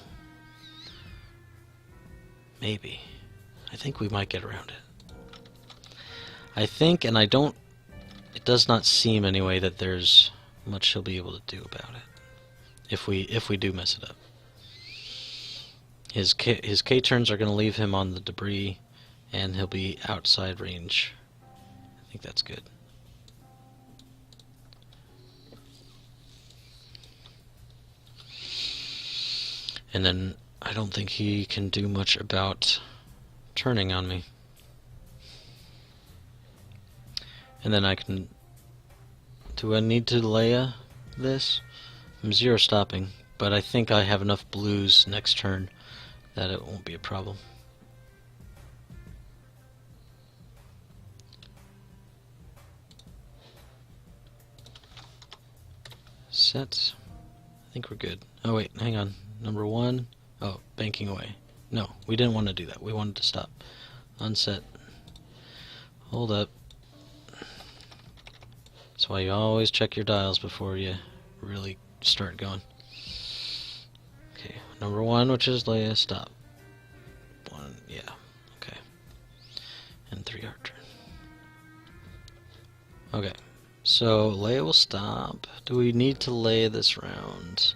Maybe. I think we might get around it. I think, and I don't... It does not seem, anyway, that there's much he'll be able to do about it. If we do mess it up. His K turns are going to leave him on the debris, and he'll be outside range. I think that's good. And then I don't think he can do much about turning on me. And then I can... Do I need to Leia this? I'm 0 stopping, but I think I have enough blues next turn that it won't be a problem. Set. I think we're good. Oh wait, hang on. Number 1. Oh, banking away. No, we didn't want to do that. We wanted to stop. Unset. Hold up. That's why you always check your dials before you really start going. Okay, number 1, which is Leia, stop. 1, yeah, okay. And 3 hard turn. Okay, so Leia will stop. Do we need to lay this round?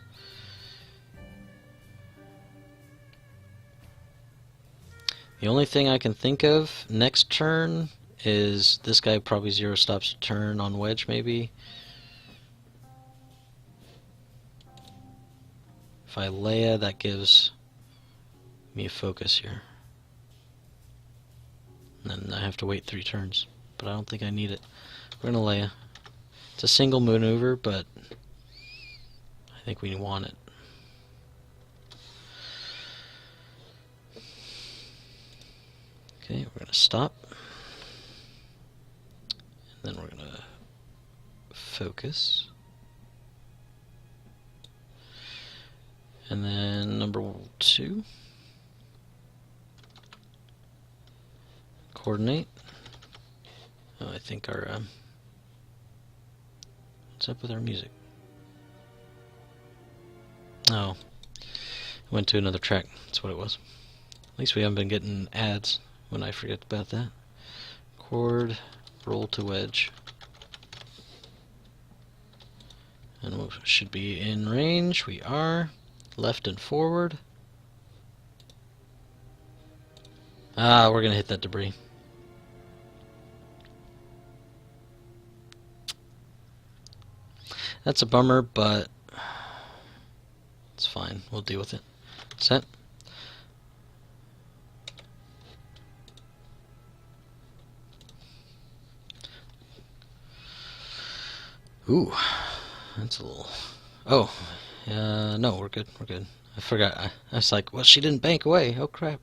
The only thing I can think of next turn is this guy probably 0 stops a turn on Wedge, maybe. If I Leia, that gives me a focus here. And then I have to wait 3 turns. but I don't think I need it. We're gonna lay a... It's a single maneuver, but I think we want it. Okay, we're gonna stop. And then we're gonna focus. And then number 2. Coordinate. Oh, I think our what's up with our music? Oh, it went to another track. That's what it was. At least we haven't been getting ads when I forget about that. Chord, roll to wedge. And we should be in range. We are. Left and forward. Ah, we're going to hit that debris. That's a bummer, but it's fine. We'll deal with it. Set. Ooh, that's a little... Oh, no, we're good, we're good. I forgot. I was like, well, she didn't bank away. Oh, crap.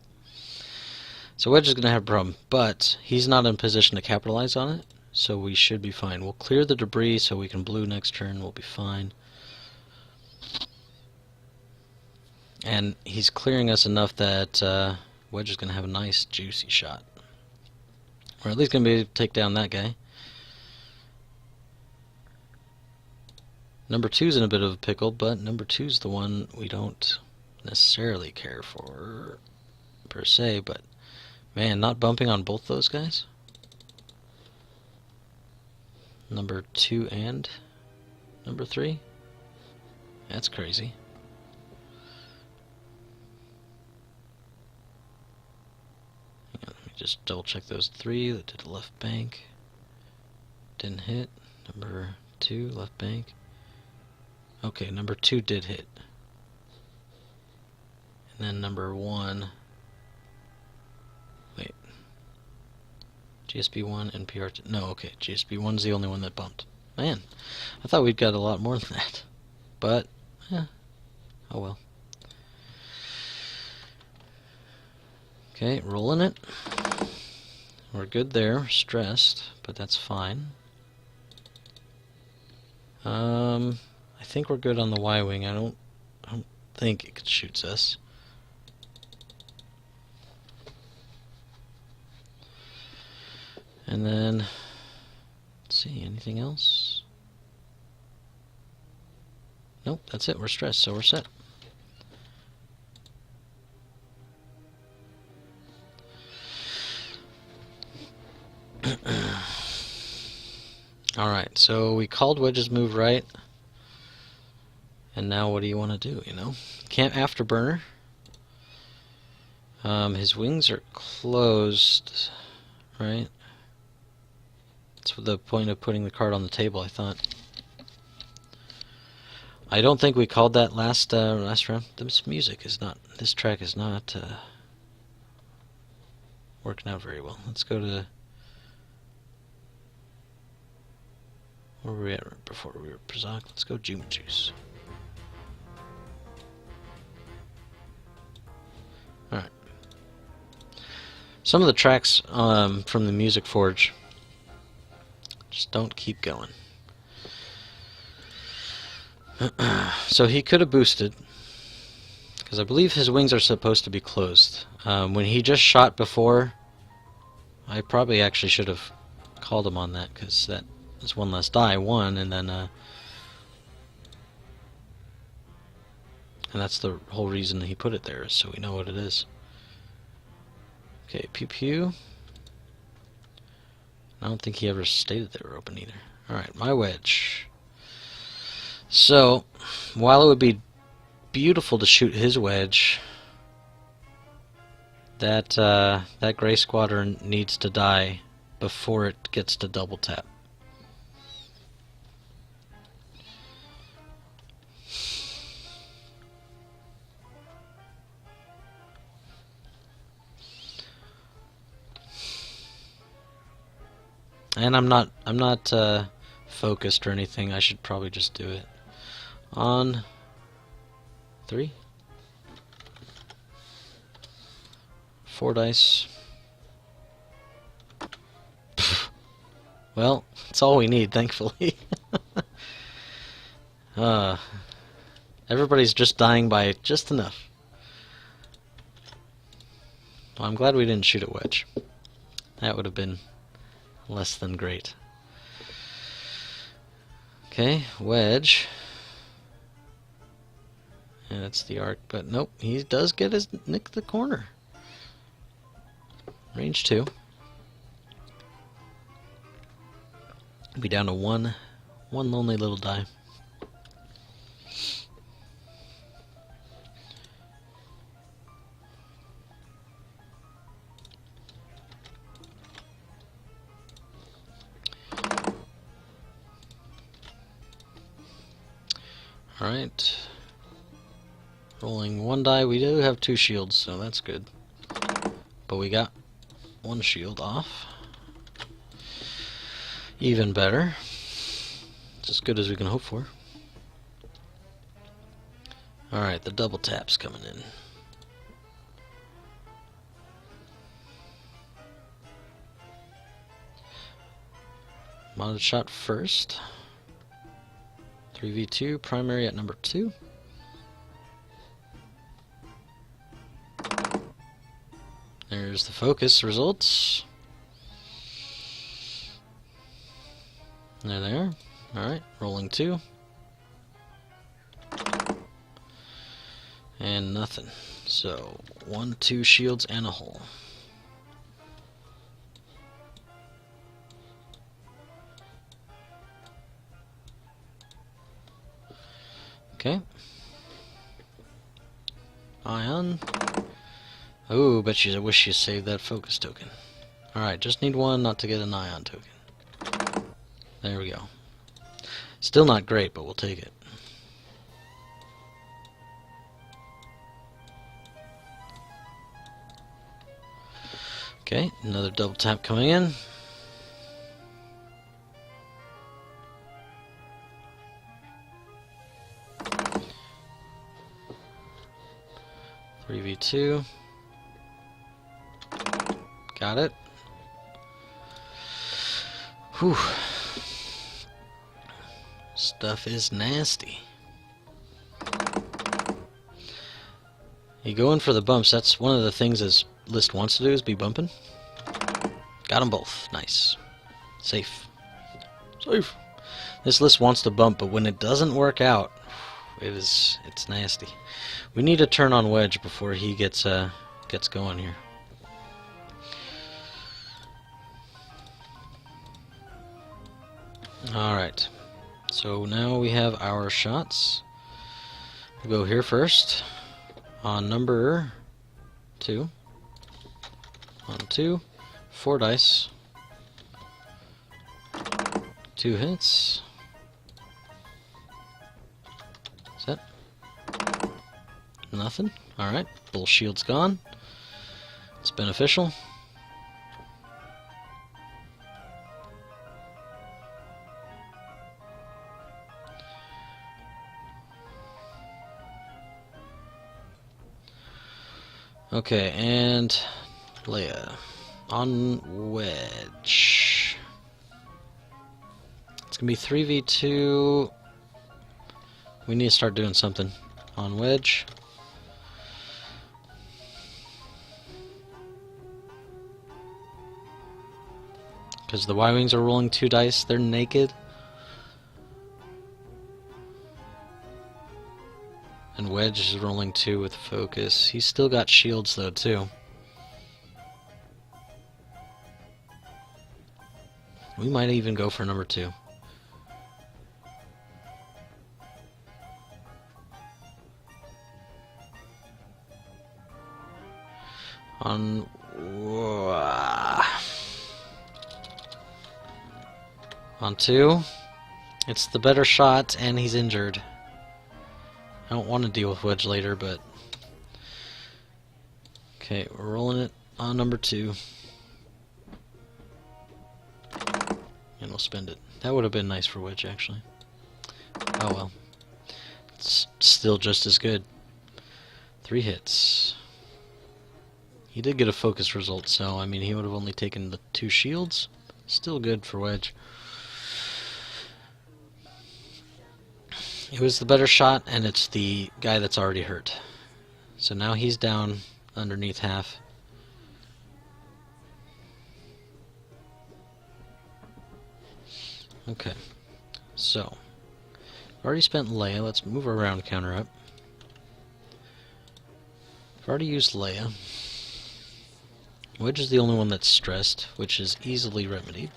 So Wedge is going to have a problem, but he's not in position to capitalize on it, so we should be fine. We'll clear the debris so we can blue next turn. We'll be fine. And he's clearing us enough that Wedge is going to have a nice, juicy shot. We're at least going to be able to take down that guy. Number 2's in a bit of a pickle, but number 2's the one we don't necessarily care for, per se, but man, not bumping on both those guys? Number 2 and number 3? That's crazy. Let me just double check those 3 that did the left bank. Didn't hit. Number 2, left bank. Okay, number 2 did hit. And then number 1... Wait. GSB1 and PR2... No, okay, GSB1's the only one that bumped. Man, I thought we'd got a lot more than that. But, yeah. Oh well. Okay, rolling it. We're good there. Stressed, but that's fine. I think we're good on the Y-wing. I don't think it shoots us. And then, let's see, anything else? Nope, that's it. We're stressed, so we're set. Alright, so we called Wedge's move right. And now what do you want to do, you know? Can't afterburner. His wings are closed, right? That's the point of putting the card on the table, I thought. I don't think we called that last round. This music is not... This track is not working out very well. Let's go to... Where were we at before we were Prazak? Let's go Juma Juice. Alright. Some of the tracks from the Music Forge just don't keep going. So he could have boosted, because I believe his wings are supposed to be closed. When he just shot before, I probably actually should have called him on that, because that is one less die, one, and then and that's the whole reason he put it there, is so we know what it is. Okay, pew pew. I don't think he ever stated they were open either. Alright, my wedge. So, while it would be beautiful to shoot his wedge, that Gray Squadron needs to die before it gets to double tap. and I'm not focused or anything. I should probably just do it. On 3. 4 dice. Well, it's all we need, thankfully. Everybody's just dying by just enough. Well, I'm glad we didn't shoot at Wedge. That would have been less than great. Okay, Wedge. And it's the arc, but nope, he does get his nick the corner. Range 2. Be down to one lonely little die. Alright. Rolling 1 die. We do have 2 shields, so that's good. But we got 1 shield off. Even better. It's as good as we can hope for. Alright, the double tap's coming in. Modded shot first. 3v2, primary at number 2. There's the focus results. They're there. Alright, rolling 2. And nothing. So, 1, 2 shields and a hole. Okay. Ion. Oh, bet you I wish you saved that focus token. Alright, just need 1 not to get an ion token. There we go. Still not great, but we'll take it. Okay, another double tap coming in. Three v 2. Got it. Whew. Stuff is nasty. You go in for the bumps. That's one of the things this list wants to do, is be bumping. Got them both. Nice. Safe. Safe. This list wants to bump, but when it doesn't work out, it's nasty. We need to turn on Wedge before he gets going here. Alright. So now we have our shots. We'll go here first. On number 2. On 2. 4 dice. 2 hits. Is that? Nothing. Alright. Bull shield's gone. It's beneficial. Okay, and Leia on Wedge. It's gonna be 3v2. We need to start doing something on Wedge. Because the Y-Wings are rolling 2 dice, they're naked. And Wedge is rolling 2 with focus. He's still got shields though too. We might even go for number 2. On 2. It's the better shot, and he's injured. I don't want to deal with Wedge later, but... Okay, we're rolling it on number 2. And we'll spend it. That would have been nice for Wedge, actually. Oh well. It's still just as good. 3 hits. He did get a focus result, so I mean he would have only taken the 2 shields. Still good for Wedge. It was the better shot, and it's the guy that's already hurt. So now he's down underneath half. Okay, so I've already spent Leia. Let's move her around, counter up. I've already used Leia. Wedge is the only one that's stressed, which is easily remedied.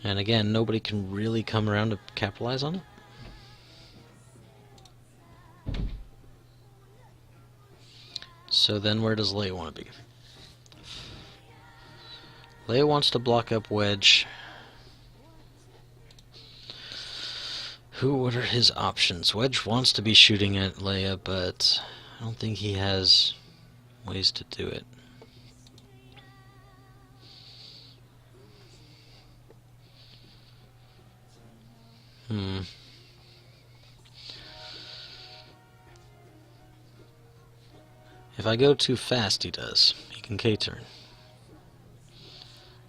And again, nobody can really come around to capitalize on it. So then where does Leia want to be? Leia wants to block up Wedge. What are his options? Wedge wants to be shooting at Leia, but I don't think he has ways to do it. If I go too fast, he does. He can K-turn.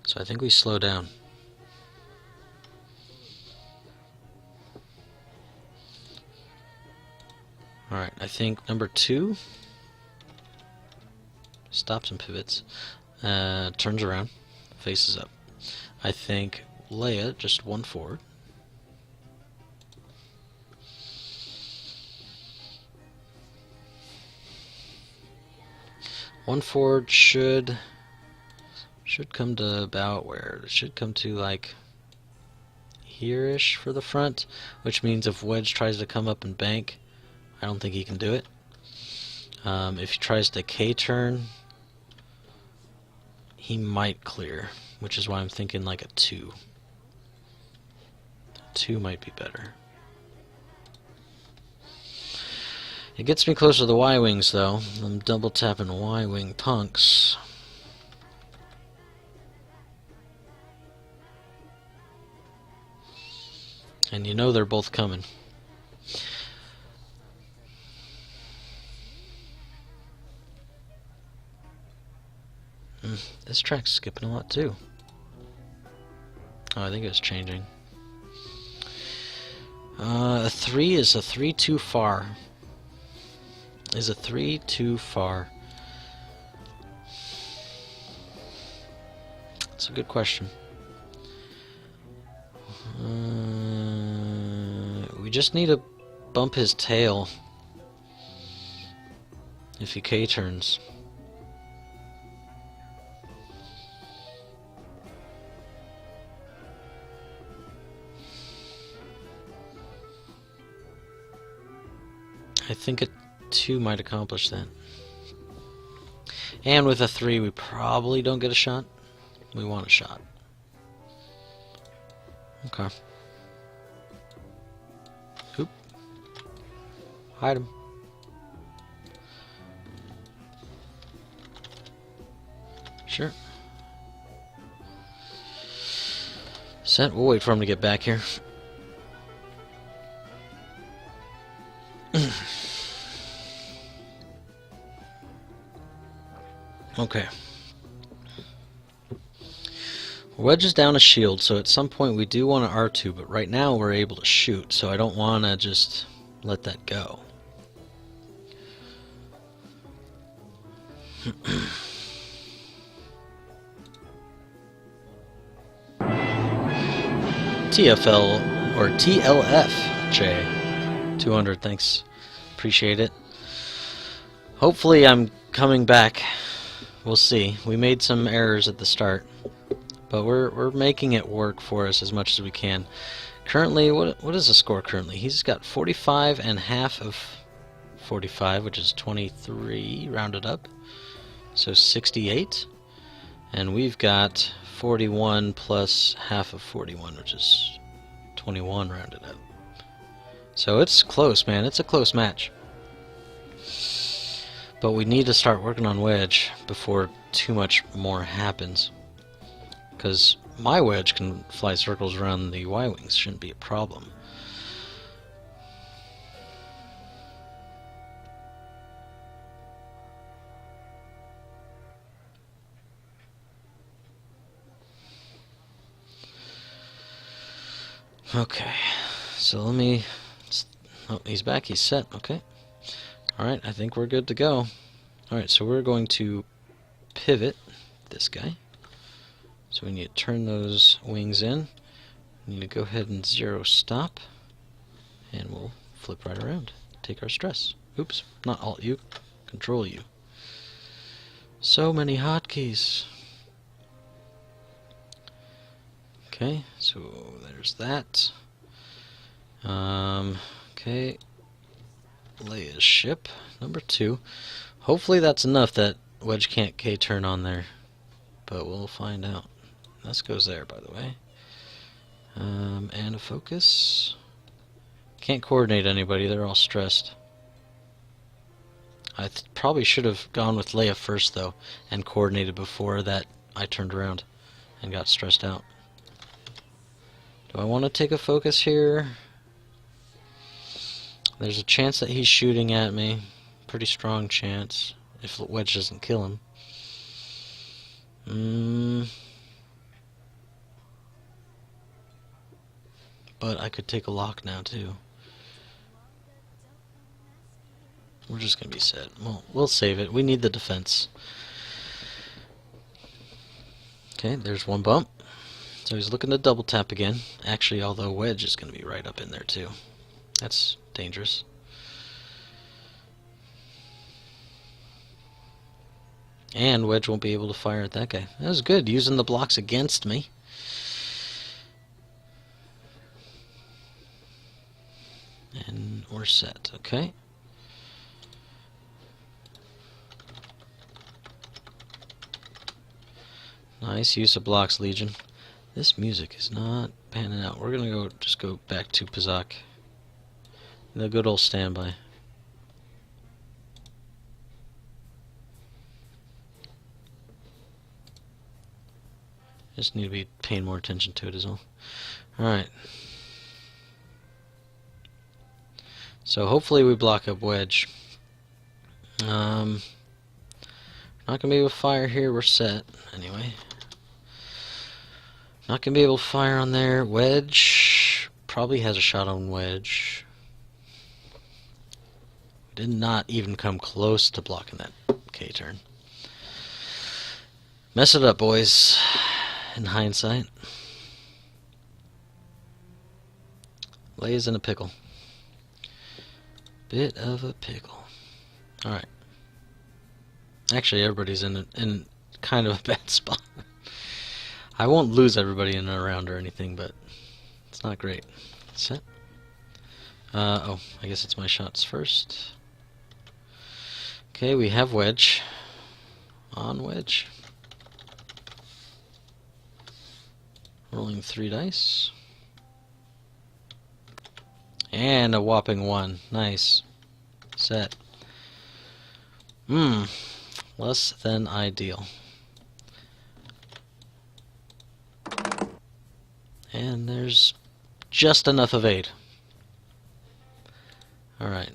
So I think we slow down. Alright, I think number 2 stops and pivots, turns around, faces up. I think Leia just 1 forward. One forward should come to about where? It should come to like here-ish for the front, which means if Wedge tries to come up and bank, I don't think he can do it. If he tries to K-turn, he might clear, which is why I'm thinking like a 2. 2 might be better. It gets me closer to the Y-wings, though. I'm double tapping Y-wing punks. And you know they're both coming. This track's skipping a lot, too. Oh, I think it was changing. A 3 is a 3 too far. Is a 3 too far? That's a good question. We just need to bump his tail if he K-turns. I think a 2 might accomplish that. And with a 3, we probably don't get a shot. We want a shot. Okay. Oop. Hide him. Sure. Set. We'll wait for him to get back here. Okay. Wedge is down a shield, so at some point we do want to R2, but right now we're able to shoot, so I don't want to just let that go. TFL, or TLF, J. 200, thanks. Appreciate it. Hopefully I'm coming back. We'll see. We made some errors at the start, but we're making it work for us as much as we can. Currently, what is the score currently? He's got 45 and half of 45, which is 23 rounded up, so 68. And we've got 41 plus half of 41, which is 21 rounded up. So it's close, man. It's a close match. But we need to start working on Wedge before too much more happens. Because my wedge can fly circles around the Y-wings, shouldn't be a problem. Okay, so let me... Oh, he's back, he's set, okay. Alright, I think we're good to go. Alright, so we're going to pivot this guy. So we need to turn those wings in. We need to go ahead and 0 stop. And we'll flip right around. Take our stress. Oops, not Alt U, Control U. So many hotkeys. Okay, so there's that. Okay, Leia's ship, number 2. Hopefully that's enough that Wedge can't K-turn on there, but we'll find out. This goes there, by the way. And a focus. Can't coordinate anybody, they're all stressed. I probably should have gone with Leia first, though, and coordinated before that I turned around and got stressed out. Do I want to take a focus here? There's a chance that he's shooting at me. Pretty strong chance, if Wedge doesn't kill him. But I could take a lock now, too. We're just going to be set. Well, we'll save it. We need the defense. Okay, there's one bump. So he's looking to double tap again. Actually, although Wedge is going to be right up in there, too. That's dangerous. And Wedge won't be able to fire at that guy. That was good, using the blocks against me. And we're set, okay. Nice use of blocks, Legion. This music is not panning out. We're gonna just go back to Pazak. The good old standby. Just need to be paying more attention to it as well. Alright. So hopefully we block up Wedge. Not gonna be able to fire here, we're set anyway. Not gonna be able to fire on there. Wedge probably has a shot on Wedge. Did not even come close to blocking that K-turn. Mess it up, boys, in hindsight. Leia's in a pickle. Bit of a pickle. Alright. Actually, everybody's in kind of a bad spot. I won't lose everybody in a round or anything, but it's not great. Set. Oh, I guess it's my shots first. Okay, we have Wedge. On Wedge. Rolling 3 dice. And a whopping 1. Nice. Set. Less than ideal. And there's just enough evade. Alright.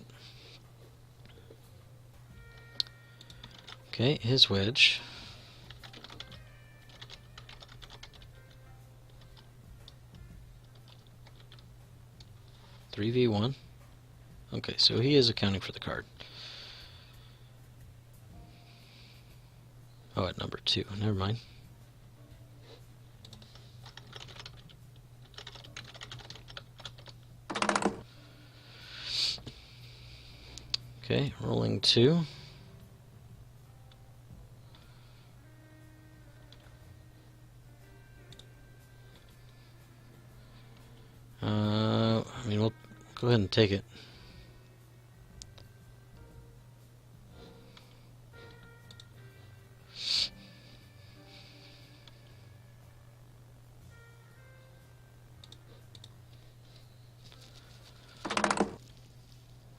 Okay, his Wedge. Three v 1. Okay, so he is accounting for the card. Oh, at number 2. Never mind. Okay, rolling 2. I mean, we'll go ahead and take it.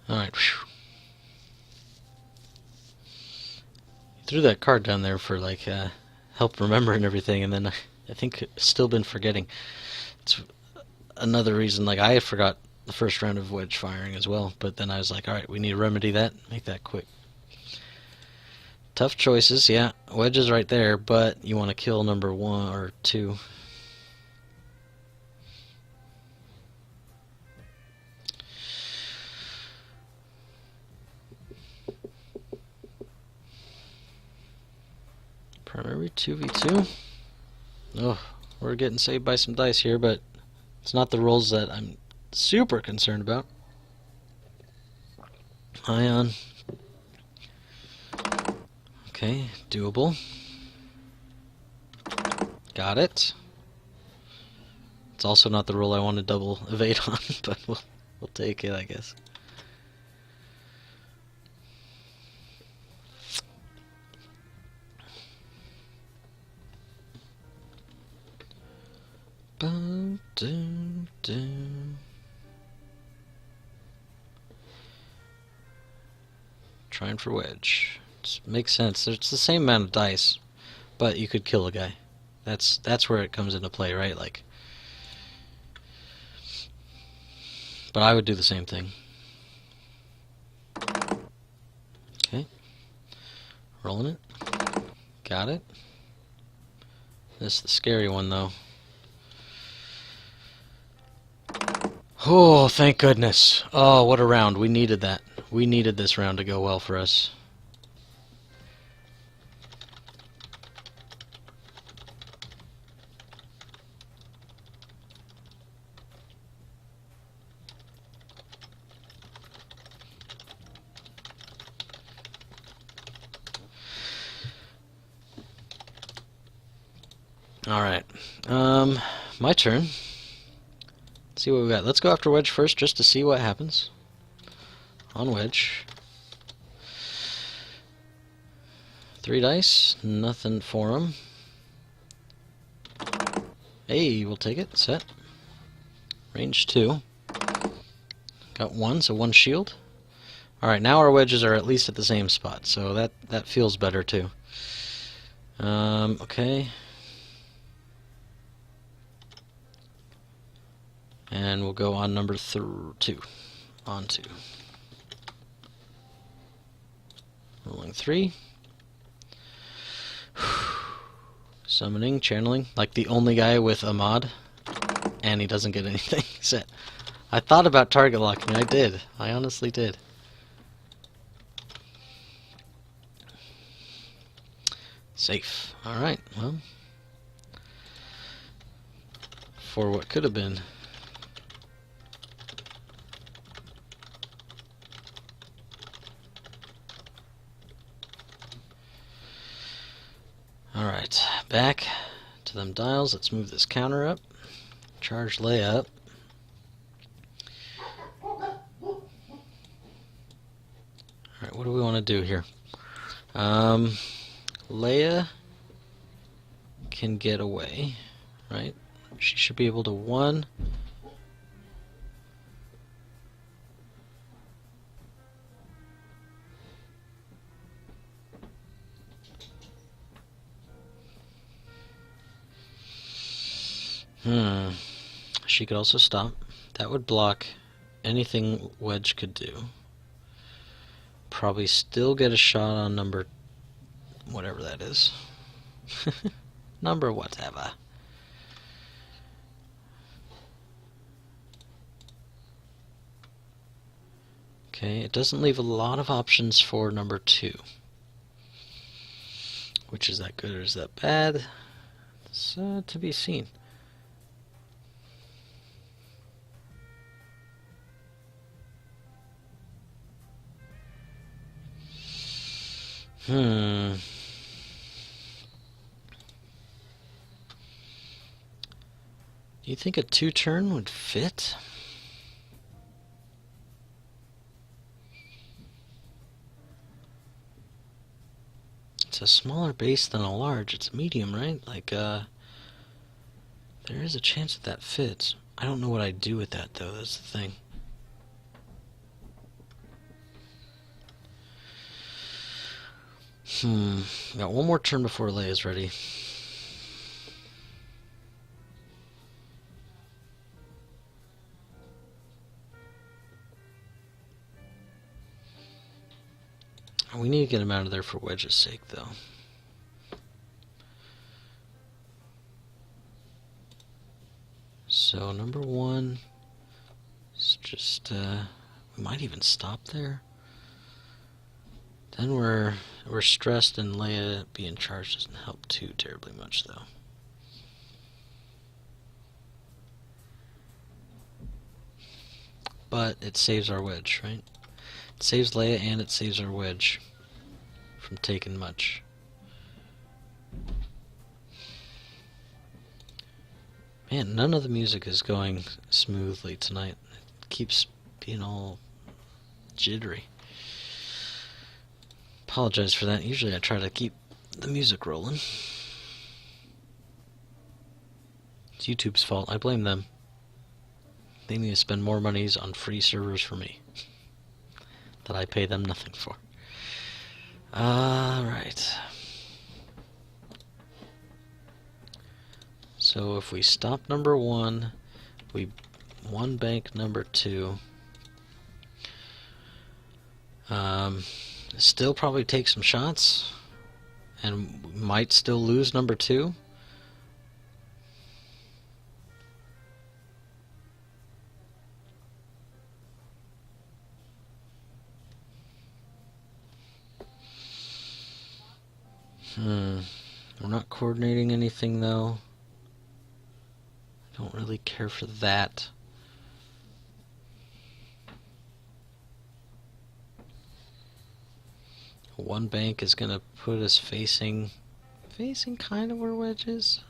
Alright. Threw that card down there for, like, help remember and everything, and then I think still been forgetting. It's another reason, like I forgot the first round of wedge firing as well, but then I was like, alright, we need to remedy that, make that quick. Tough choices, yeah. Wedge is right there, but you want to kill number 1 or 2. Primary 2v2. Oh, we're getting saved by some dice here, but it's not the rolls that I'm super concerned about. Ion. Okay, doable. Got it. It's also not the roll I want to double evade on, but we'll take it, I guess. Trying for wedge. Makes sense. It's the same amount of dice, but you could kill a guy. That's where it comes into play, right? Like, but I would do the same thing. Okay, rolling it. Got it. This is the scary one, though. Oh, thank goodness. Oh, what a round. We needed that. We needed this round to go well for us. Alright. My turn. Let's see what we got. Let's go after Wedge first just to see what happens. On Wedge. 3 dice. Nothing for him. Hey, we'll take it. Set. Range 2. Got 1, so 1 shield. Alright, now our wedges are at least at the same spot, so that feels better too. Okay. And we'll go on number 2. On 2. Rolling 3. Summoning, channeling, like the only guy with a mod, and he doesn't get anything set. I thought about target locking, I did. I honestly did. Safe. Alright, well, for what could have been. Alright, back to them dials. Let's move this counter up. Charge layup. Alright, what do we want to do here? Leia can get away, right? She should be able to 1. She could also stop. That would block anything Wedge could do. Probably still get a shot on number whatever that is. Number whatever. Okay, it doesn't leave a lot of options for number 2. Which is that good or is that bad? It's to be seen. Do you think a 2-turn would fit? It's a smaller base than a large. It's medium, right? Like, there is a chance that that fits. I don't know what I'd do with that, though. That's the thing. Got one more turn before Leia's ready. We need to get him out of there for Wedge's sake, though. So number one is just we might even stop there. Then we're stressed, and Leia being charged doesn't help too terribly much, though. But it saves our Wedge, right? It saves Leia and it saves our Wedge from taking much. Man, none of the music is going smoothly tonight. It keeps being all jittery. Apologize for that. Usually I try to keep the music rolling. It's YouTube's fault. I blame them. They need to spend more monies on free servers for me that I pay them nothing for. Alright. So if we stop number one, we one bank number two. Still probably take some shots, and might still lose number two. We're not coordinating anything though. I don't really care for that. One bank is gonna put us facing kind of where Wedge is.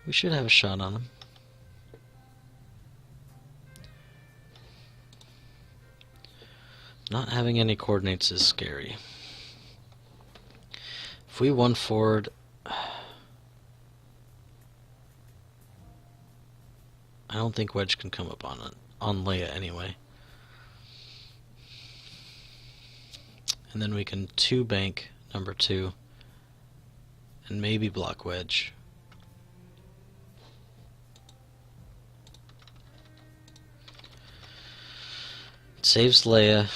We should have a shot on him. Not having any coordinates is scary. If we won forward, I don't think Wedge can come up on Leia anyway. And then we can two bank number two and maybe block Wedge. It saves Leia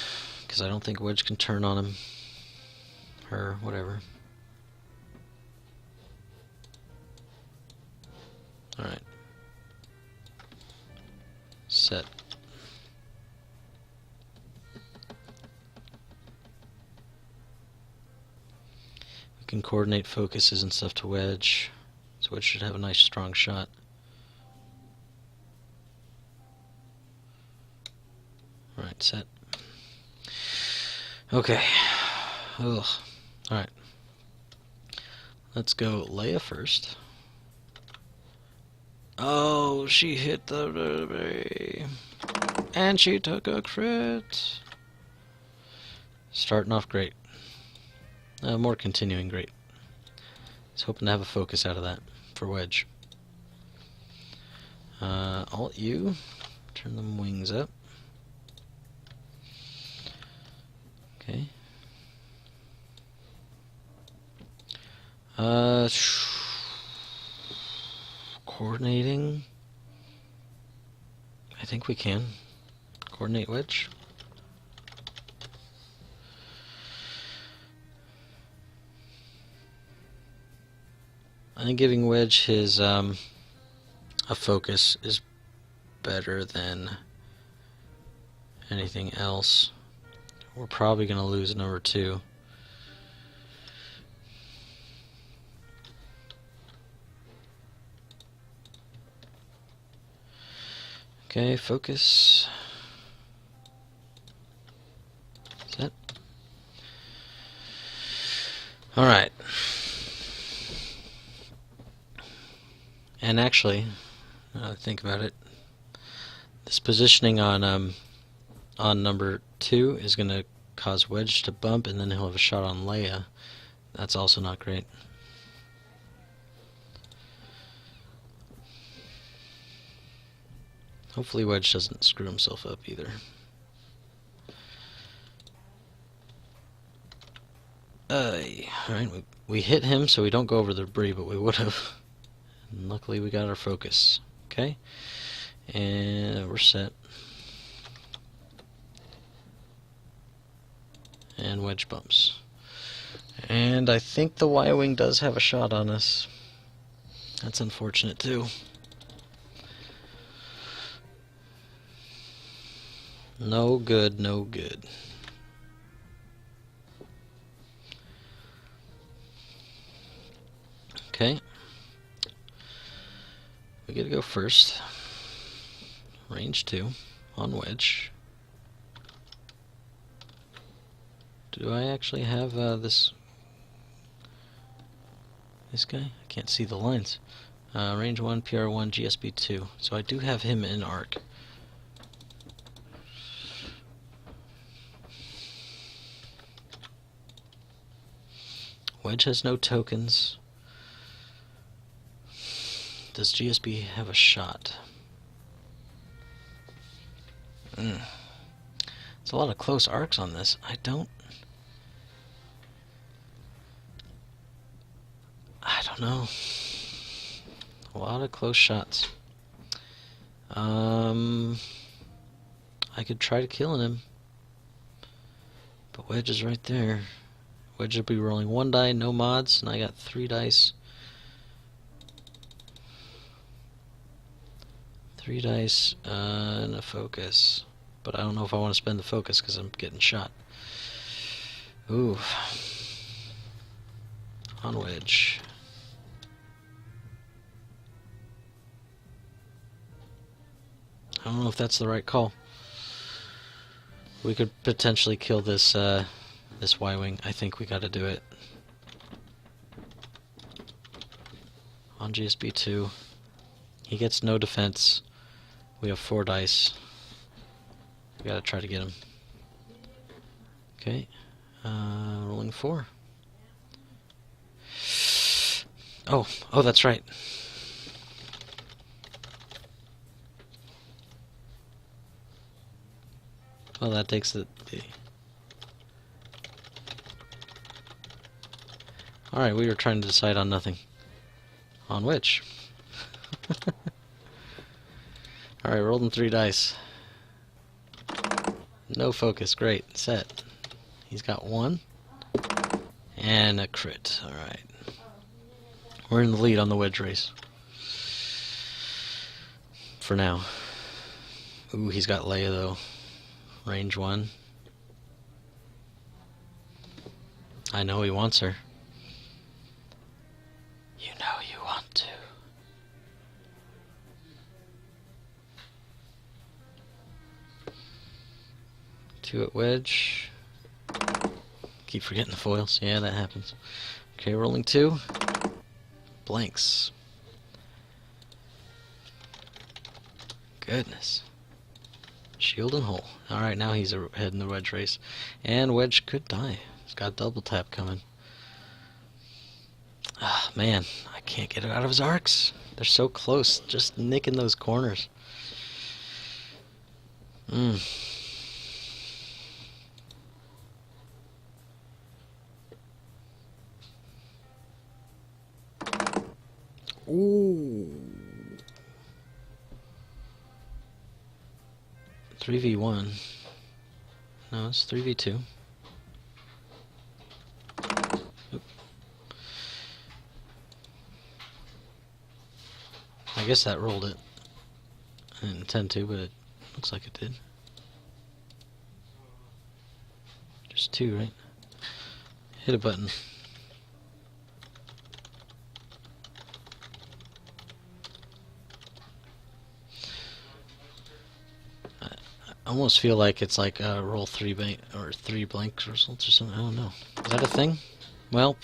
because I don't think Wedge can turn on him. Her, whatever. Alright. Set. We can coordinate focuses and stuff to Wedge. So Wedge should have a nice strong shot. Alright, set. Okay. Ugh. Alright. Let's go Leia first. Oh, she hit the... And she took a crit. Starting off great. More continuing great. I was hoping to have a focus out of that for Wedge. Alt U. Turn them wings up. Okay. Coordinating. I think we can. Coordinate Wedge. I think giving Wedge his a focus is better than anything else. We're probably going to lose number two. Okay, focus. Set. Alright. And actually, now that I think about it, this positioning on number two is going to cause Wedge to bump, and then he'll have a shot on Leia. That's also not great. Hopefully Wedge doesn't screw himself up either. Alright, we hit him, so we don't go over the debris, but we would have. And luckily we got our focus. Okay? And we're set. And Wedge bumps. And I think the Y-Wing does have a shot on us. That's unfortunate too. No good, no good. Okay. We gotta go first. Range 2 on Wedge. Do I actually have this guy? I can't see the lines. Range 1, PR1, GSB 2. So I do have him in arc. Wedge has no tokens. Does GSB have a shot? It's a lot of close arcs on this. I don't know. A lot of close shots. I could try to kill him, but Wedge is right there. Wedge will be rolling 1 die, no mods, and I got 3 dice. 3 dice and a focus. But I don't know if I want to spend the focus because I'm getting shot. Ooh. On Wedge. I don't know if that's the right call. We could potentially kill this this Y-Wing. I think we gotta do it. On GSB 2. He gets no defense. We have 4 dice. We gotta try to get him. Okay. Rolling 4. Oh, that's right. Well, that takes the... Alright, we were trying to decide on nothing. On which? Alright, rolled in 3 dice. No focus, great. Set. He's got 1. And a crit. Alright. We're in the lead on the Wedge race. For now. Ooh, he's got Leia though. Range 1. I know he wants her. You know you want to. Two at Wedge. Keep forgetting the foils. Yeah, that happens. Okay, rolling 2. Blanks. Goodness. Shield and hole. Alright, now he's ahead in the Wedge race. And Wedge could die. He's got double tap coming. Ah, man. I can't get it out of his arcs. They're so close. Just nicking those corners. Ooh. 3v1. No, it's 3v2. Oop. I guess that rolled it. I didn't intend to, but it looks like it did. Just 2, right? Hit a button. I almost feel like it's like roll 3 blank results or something. I don't know. Is that a thing? Well,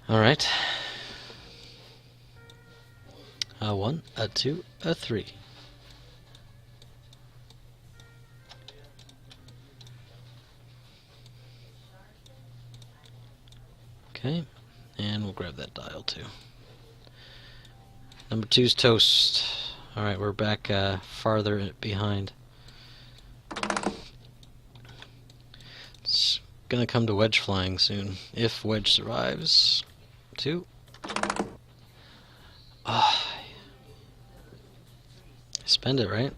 all right. 1, a 2, a 3. Okay, and we'll grab that dial too. Number 2's toast. Alright, we're back farther behind. It's gonna come to Wedge flying soon, if Wedge survives. 2. Ah. Spend it, right?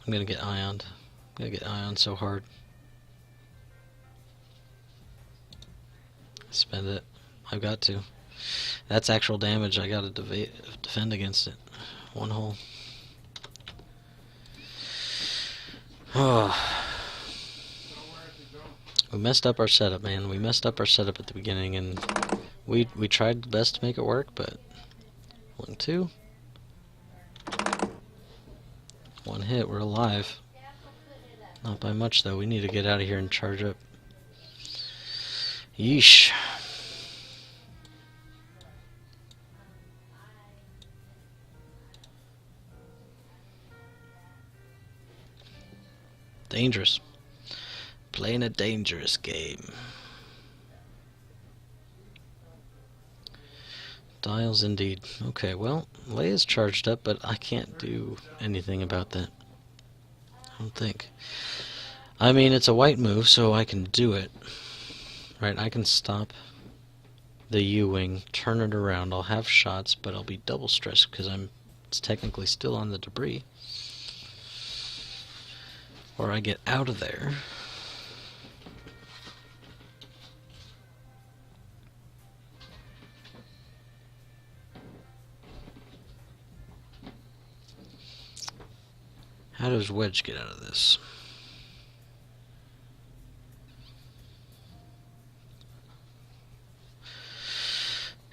I'm gonna get ioned. I'm gonna get ioned so hard. Spend it. I've got to. That's actual damage. I gotta defend against it. One hole. Oh. We messed up our setup, man. We messed up our setup at the beginning, and we tried the best to make it work, but 1, 2. One hit, we're alive. Not by much, though. We need to get out of here and charge up. Yeesh. Dangerous. Playing a dangerous game. Dials indeed. Okay, well, Leia's charged up, but I can't do anything about that. I don't think. I mean, it's a white move, so I can do it. Right, I can stop the U-wing, turn it around. I'll have shots, but I'll be double stressed because it's technically still on the debris. Or I get out of there. How does Wedge get out of this?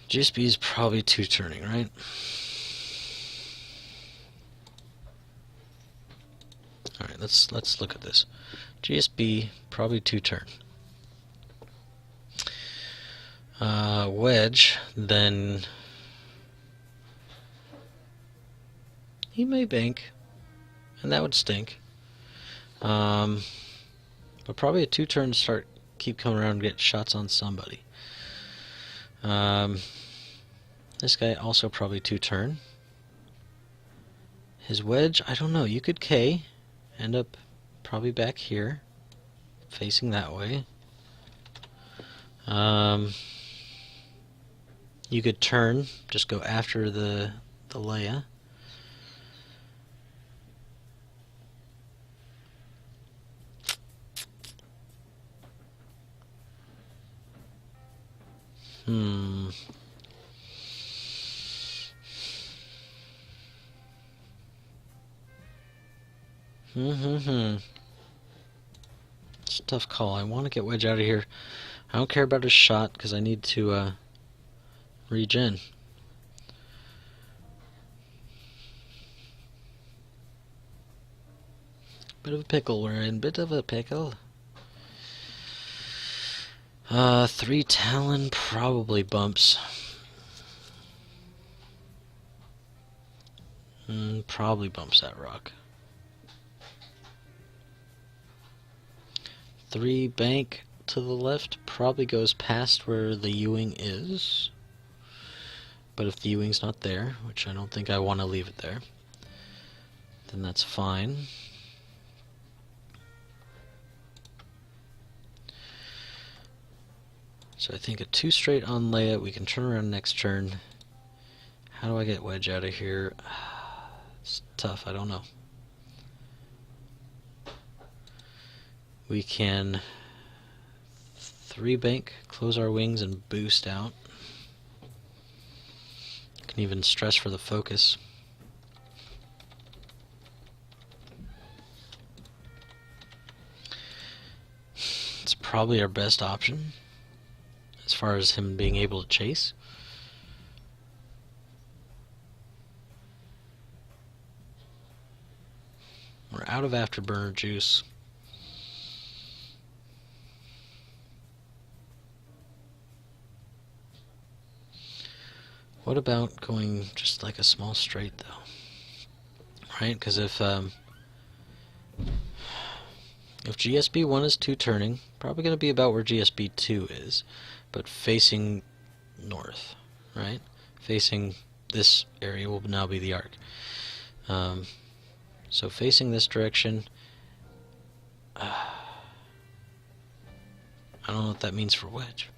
GSB is probably 2 turning, right? Alright, let's look at this. GSB, probably 2 turn. Wedge, then he may bank, and that would stink. But probably a 2 turn to keep coming around and get shots on somebody. This guy also probably 2 turn. His Wedge, I don't know. You could K, end up probably back here, facing that way. You could turn, just go after the Leia. It's a tough call. I want to get Wedge out of here. I don't care about his shot because I need to regen. Bit of a pickle. We're in bit of a pickle. 3 Talon probably bumps. Probably bumps that rock. 3 bank to the left probably goes past where the U-wing is. But if the U-wing's not there, which I don't think I want to leave it there, then that's fine. So I think a 2 straight on Leia, we can turn around next turn. How do I get Wedge out of here? It's tough, I don't know. We can 3 bank, close our wings, and boost out. Can even stress for the focus. It's probably our best option as far as him being able to chase. We're out of afterburner juice. What about going just like a small straight though? Right? Because if GSB 1 is 2 turning, probably going to be about where GSB 2 is, but facing north, right? Facing this area will now be the arc. So facing this direction, I don't know what that means for Wedge.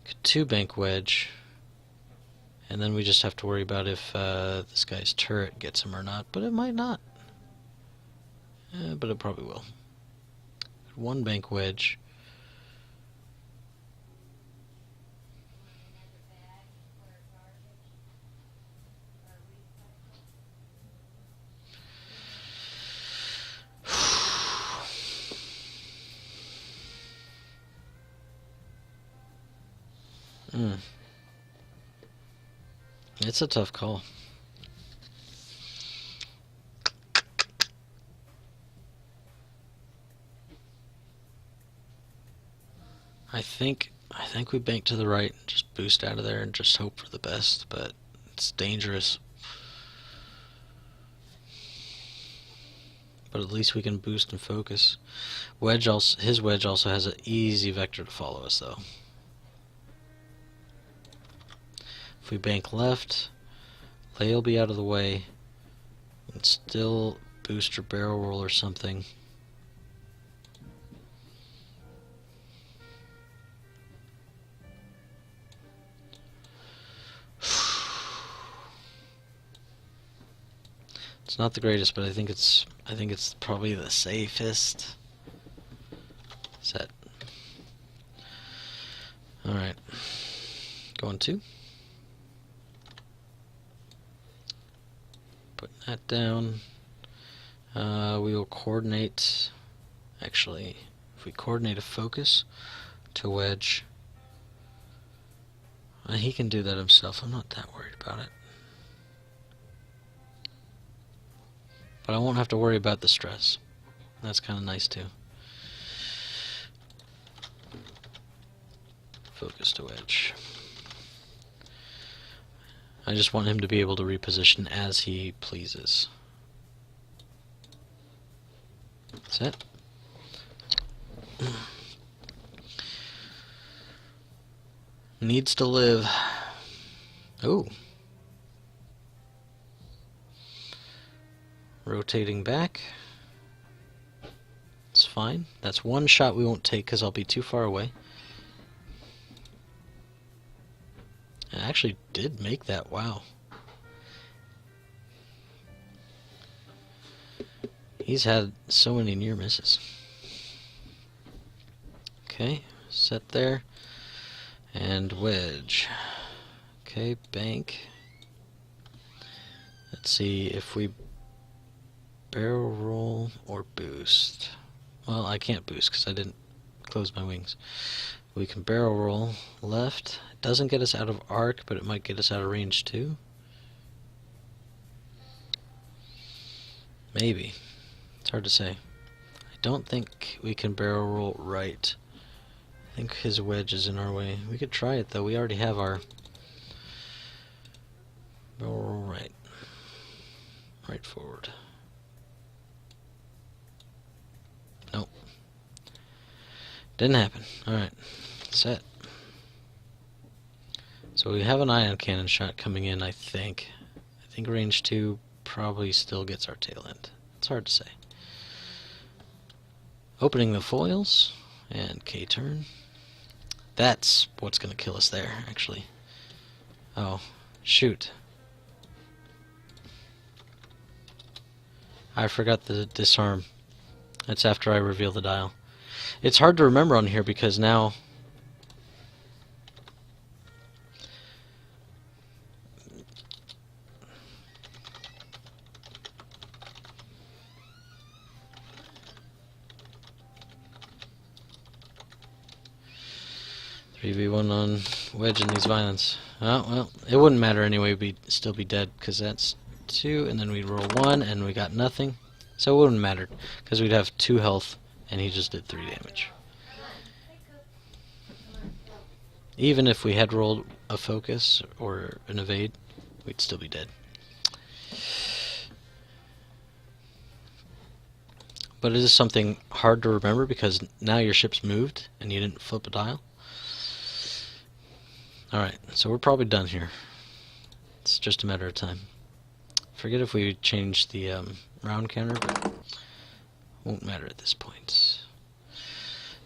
Could 2 bank Wedge And then we just have to worry about if this guy's turret gets him or not, but it might not. But it probably will. One bank wedge. It's a tough call. I think we bank to the right and just boost out of there and just hope for the best, but it's dangerous. But at least we can boost and focus. His wedge also has an easy vector to follow us though. If we bank left, Lay will be out of the way and still boost or barrel roll or something. It's not the greatest, but I think it's probably the safest set. All right, going 2. Putting that down. We will coordinate. Actually, if we coordinate a focus to wedge, he can do that himself. I'm not that worried about it. But I won't have to worry about the stress. That's kind of nice too. Focus to wedge. I just want him to be able to reposition as he pleases. Set. Needs to live. Oh. Rotating back. It's fine. That's one shot we won't take because I'll be too far away. I actually did make that. Wow. He's had so many near misses. Okay, set there. And wedge. Okay, bank. Let's see if we barrel roll or boost. Well, I can't boost because I didn't close my wings. We can barrel roll left. It doesn't get us out of arc, but it might get us out of range too. Maybe. It's hard to say. I don't think we can barrel roll right. I think his wedge is in our way. We could try it though. We already have our barrel roll right. Right forward. Nope. Didn't happen. Alright. Set. So we have an ion cannon shot coming in, I think. I think range 2 probably still gets our tail end. It's hard to say. Opening the foils and K-turn. That's what's going to kill us there, actually. Oh, shoot. I forgot the disarm. That's after I reveal the dial. It's hard to remember on here because now... Three-v-1 on Wedge and these violence. Oh, well, it wouldn't matter anyway. We'd still be dead because that's 2, and then we'd roll 1, and we got nothing. So it wouldn't matter because we'd have 2 health, and he just did 3 damage. Even if we had rolled a focus or an evade, we'd still be dead. But it is something hard to remember because now your ship's moved and you didn't flip a dial. Alright, so we're probably done here. It's just a matter of time. Forget if we change the round counter, but won't matter at this point.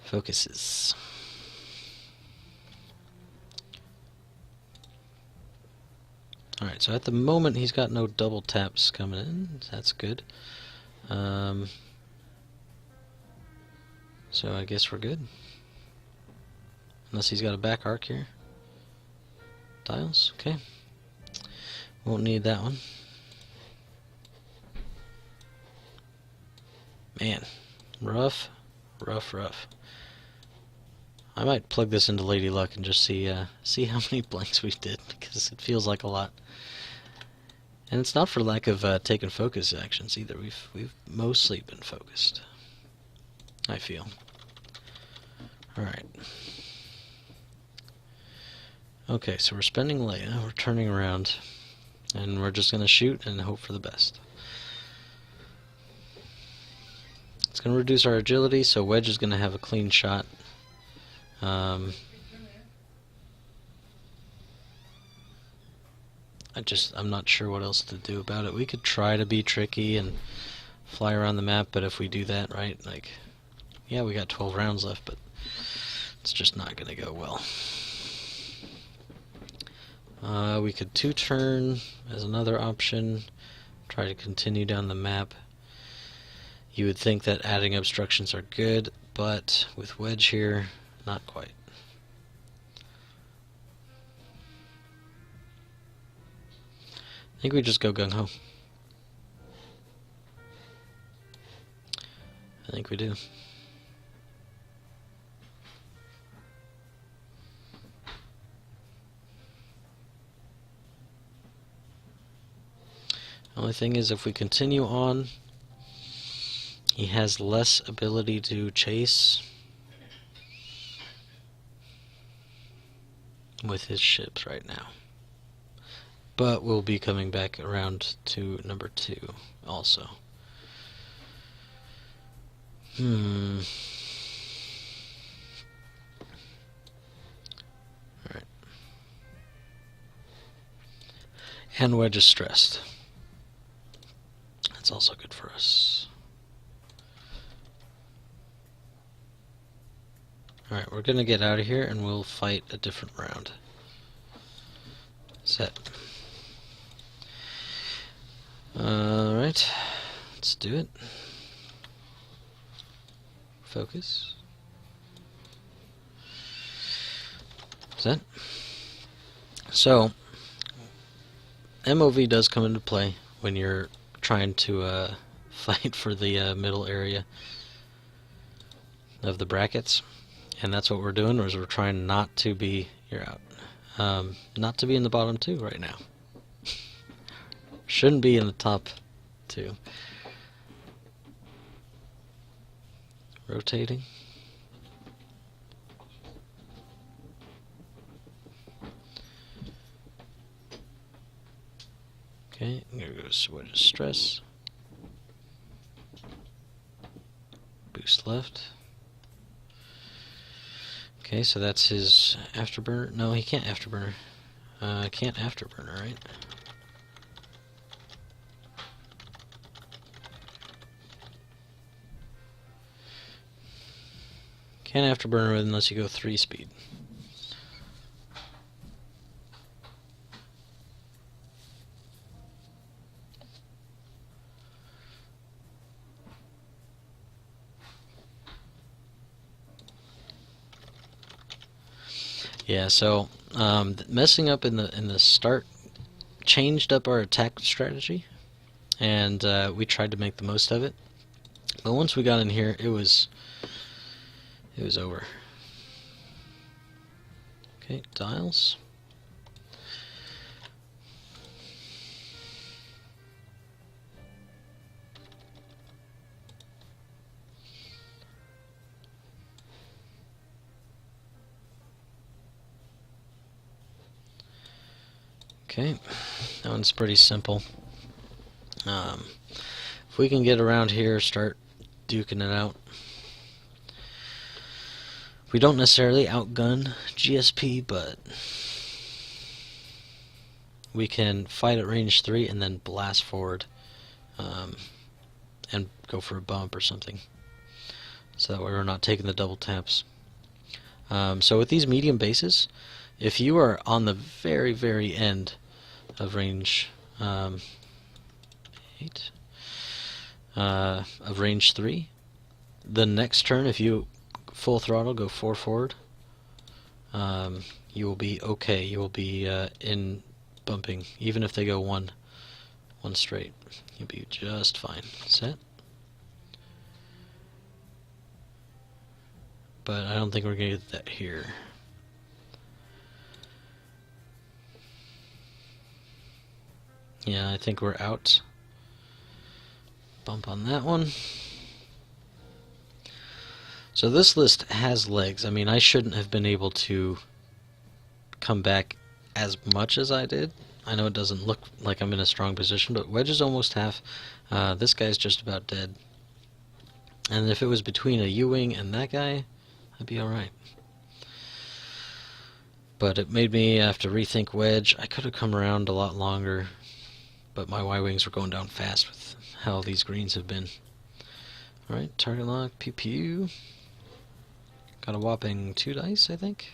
Focuses. Alright, so at the moment he's got no double taps coming in. That's good. So I guess we're good. Unless he's got a back arc here. Dials, okay. Won't need that one. Man, rough. I might plug this into Lady Luck and just see how many blanks we did, because it feels like a lot. And it's not for lack of taking focus actions either. We've mostly been focused, I feel. All right. Okay, so we're spending Leia. We're turning around, and we're just gonna shoot and hope for the best. It's going to reduce our agility, so Wedge is going to have a clean shot. I'm not sure what else to do about it. We could try to be tricky and fly around the map, but if we do that, right, like, yeah, we got 12 rounds left, but it's just not going to go well. We could 2-turn as another option, try to continue down the map. You would think that adding obstructions are good, but with Wedge here, not quite. I think we just go gung-ho. I think we do. The only thing is, if we continue on, he has less ability to chase with his ships right now. But we'll be coming back around to number 2 also. Alright. And Wedge is stressed. That's also good for us. Alright, we're gonna get out of here and we'll fight a different round. Set. Alright, let's do it. Focus. Set. So, MOV does come into play when you're trying to fight for the middle area of the brackets. And that's what we're doing, is we're trying not to be, you're out, not to be in the bottom 2 right now. Shouldn't be in the top 2. Rotating. Okay, I'm going to go switch stress. Boost left. Okay, so that's his afterburner. No, he can't afterburner. Can't afterburner, right? Can't afterburner unless you go 3 speed. Yeah, so messing up in the start changed up our attack strategy, and we tried to make the most of it. But once we got in here, it was over. Okay, dials. Okay, that one's pretty simple. If we can get around here, start duking it out. We don't necessarily outgun GSP, but we can fight at range 3 and then blast forward and go for a bump or something. So that way we're not taking the double taps. So with these medium bases, if you are on the very, very end of range 8 of range 3. The next turn, if you full throttle go 4 forward, you will be okay. You will be in bumping, even if they go one straight. You'll be just fine. Set. But I don't think we're gonna get that here. Yeah, I think we're out. Bump on that one. So this list has legs. I mean, I shouldn't have been able to come back as much as I did. I know it doesn't look like I'm in a strong position, but Wedge is almost half. This guy's just about dead. And if it was between a U-wing and that guy, I'd be alright. But it made me have to rethink Wedge. I could have come around a lot longer, but my Y-wings were going down fast with how these greens have been. Alright, target lock, pew pew. Got a whopping 2 dice, I think.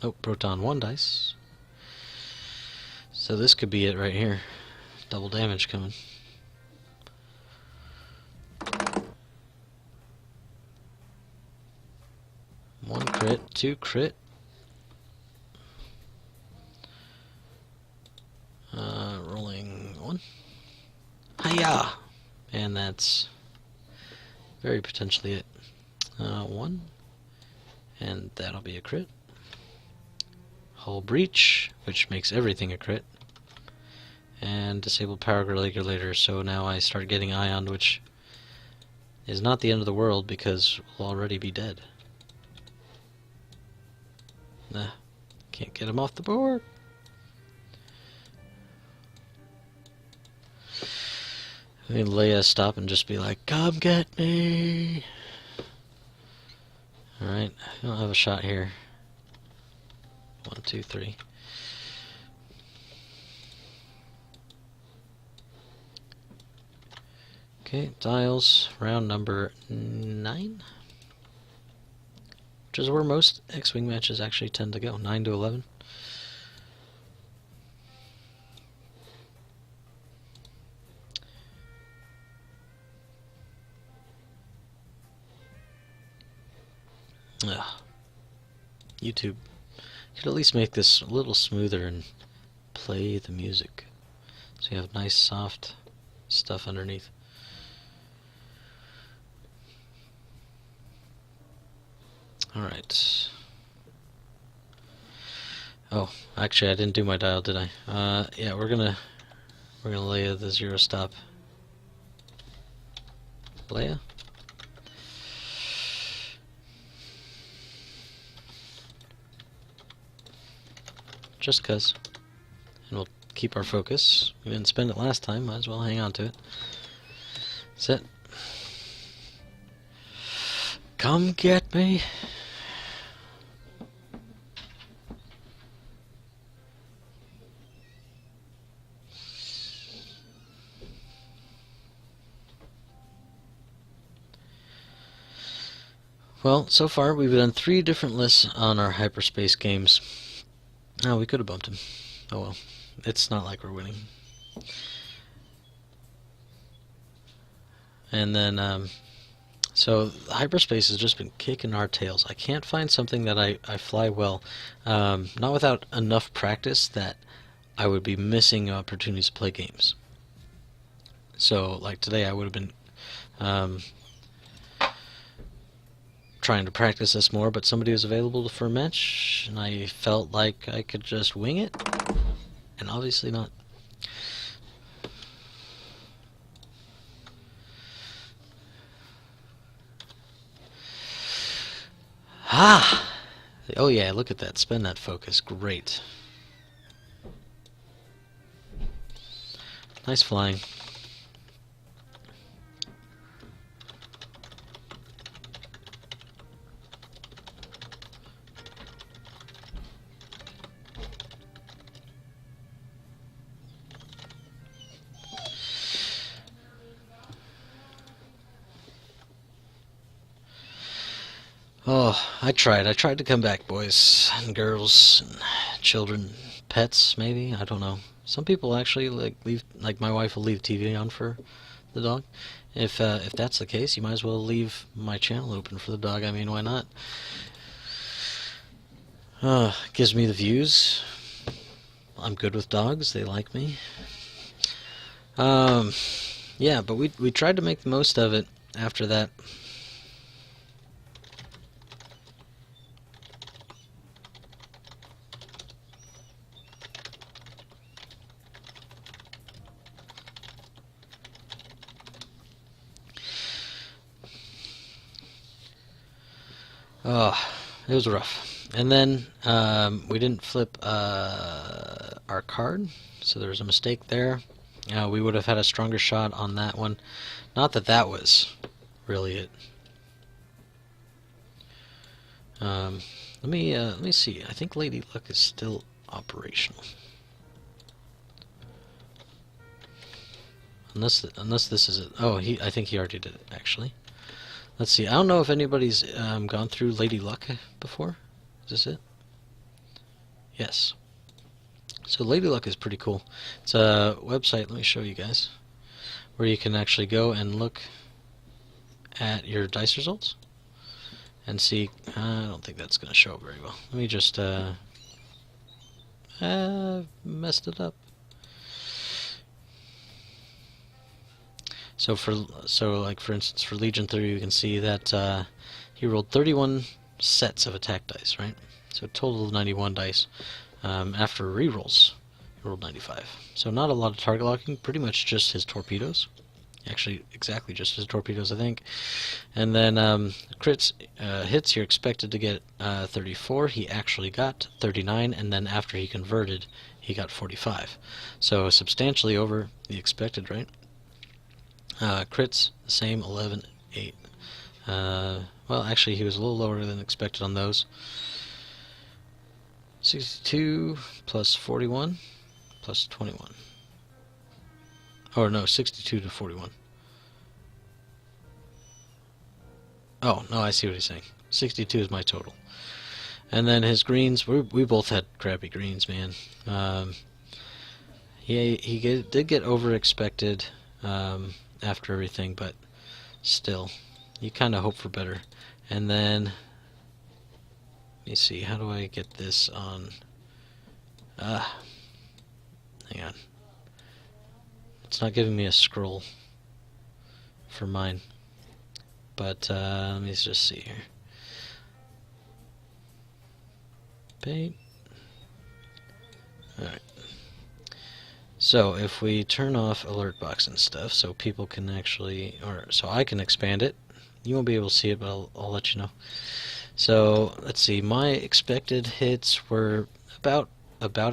Nope, proton 1 dice. So this could be it right here. Double damage coming. One crit, 2 crit. Rolling 1. Hiya! And that's very potentially it. 1. And that'll be a crit. Hull breach, which makes everything a crit. And disabled power regulator, so now I start getting ioned, which is not the end of the world because we'll already be dead. Nah, can't get him off the board. I mean, Leia stop and just be like, "Come get me!" Alright, I don't have a shot here. 1, 2, 3. Okay, dials, round number 9. Which is where most X-Wing matches actually tend to go, 9 to 11. Ugh. YouTube could at least make this a little smoother and play the music so you have nice soft stuff underneath. Alright. Oh, actually I didn't do my dial, did I? Yeah, we're gonna lay the 0 stop. Leia? Just cuz. And we'll keep our focus. We didn't spend it last time, might as well hang on to it. Set. Come get me! Well, so far we've done 3 different lists on our hyperspace games. Oh, we could have bumped him. Oh well. It's not like we're winning. And then, so hyperspace has just been kicking our tails. I can't find something that I fly well. Not without enough practice that I would be missing opportunities to play games. So, like today I would have been trying to practice this more, but somebody was available for a match, and I felt like I could just wing it, and obviously not. Ah! Oh yeah, look at that. Spend that focus. Great. Nice flying. Oh, I tried to come back, boys and girls and children, pets, maybe. I don't know. Some people actually like my wife will leave TV on for the dog. If that's the case, you might as well leave my channel open for the dog. I mean, why not? Gives me the views. I'm good with dogs. They like me. Yeah, but we tried to make the most of it after that. Oh, it was rough. And then we didn't flip our card, so there was a mistake there. We would have had a stronger shot on that one. Not that that was really it. Let me see. I think Lady Luck is still operational, unless this is it. Oh, I think he already did it actually. Let's see. I don't know if anybody's gone through Lady Luck before. Is this it? Yes. So Lady Luck is pretty cool. It's a website. Let me show you guys, where you can actually go and look at your dice results and see. I don't think that's going to show up very well. Let me just messed it up. So like for instance for Legion 3, you can see that he rolled 31 sets of attack dice, right? So a total of 91 dice. After rerolls, he rolled 95. So not a lot of target locking. Pretty much just his torpedoes. Actually, exactly just his torpedoes, I think. And then crits hits, you're expected to get 34. He actually got 39, and then after he converted, he got 45. So substantially over the expected, right? Crits, the same, 11, 8. Well, actually, he was a little lower than expected on those. 62 plus 41 plus 21. Oh, no, 62 to 41. Oh, no, I see what he's saying. 62 is my total. And then his greens, we both had crappy greens, man. He did get over expected after everything, but still, you kind of hope for better. And then, let me see, how do I get this on? Hang on. It's not giving me a scroll for mine. But let me just see here. Paint. Alright. So if we turn off alert box and stuff, so people can actually, or so I can expand it. You won't be able to see it, but I'll let you know. So let's see. My expected hits were about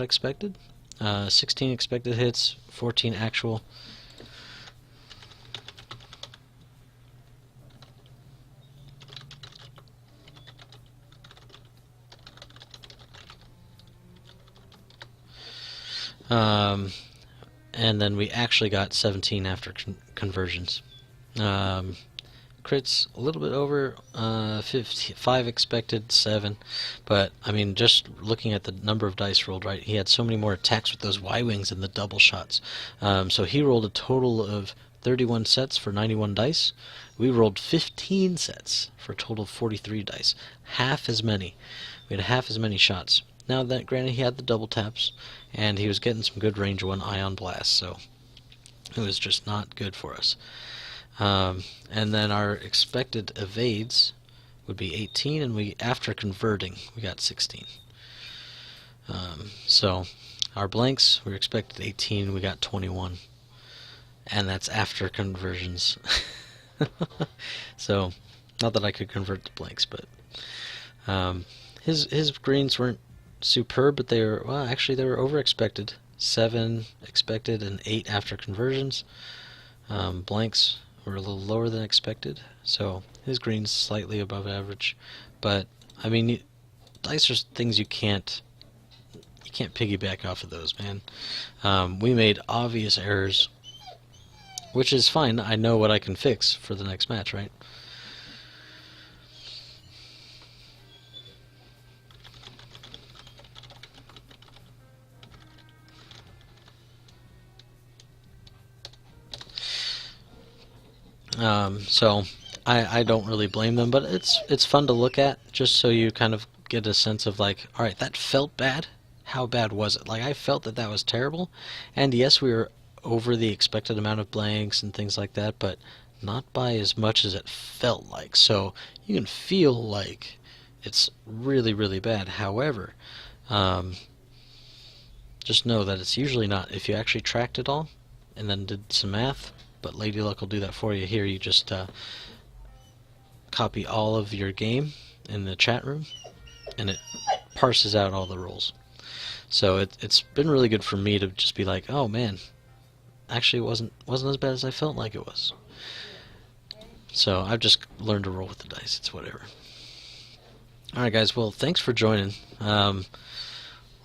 expected. 16 expected hits, 14 actual. And then we actually got 17 after conversions. Crits a little bit over 5 expected, 7. But I mean, just looking at the number of dice rolled, right? He had so many more attacks with those Y-wings and the double shots. So he rolled a total of 31 sets for 91 dice. We rolled 15 sets for a total of 43 dice. Half as many. We had half as many shots. Now that granted, he had the double taps, and he was getting some good range 1 ion blast, so it was just not good for us. And then our expected evades would be 18, and we after converting we got 16. So our blanks, we were expected 18, we got 21, and that's after conversions. So not that I could convert the blanks, but his greens weren't superb, but they were, well, actually they were over expected. 7 expected and 8 after conversions. Blanks were a little lower than expected, so his greens slightly above average. But I mean, dice are things you can't piggyback off of those, man. We made obvious errors, which is fine. I know what I can fix for the next match, right? So I don't really blame them, but it's fun to look at just so you kind of get a sense of like, all right, that felt bad. How bad was it? Like I felt that that was terrible, and yes, we were over the expected amount of blanks and things like that, but not by as much as it felt like. So you can feel like it's really really bad. However, um, just know that it's usually not. If you actually tracked it all and then did some math, but Lady Luck will do that for you. Here, you just copy all of your game in the chat room, and it parses out all the rolls. So it's been really good for me to just be like, oh man, actually it wasn't as bad as I felt like it was. So I've just learned to roll with the dice. It's whatever. All right, guys. Well, thanks for joining. We're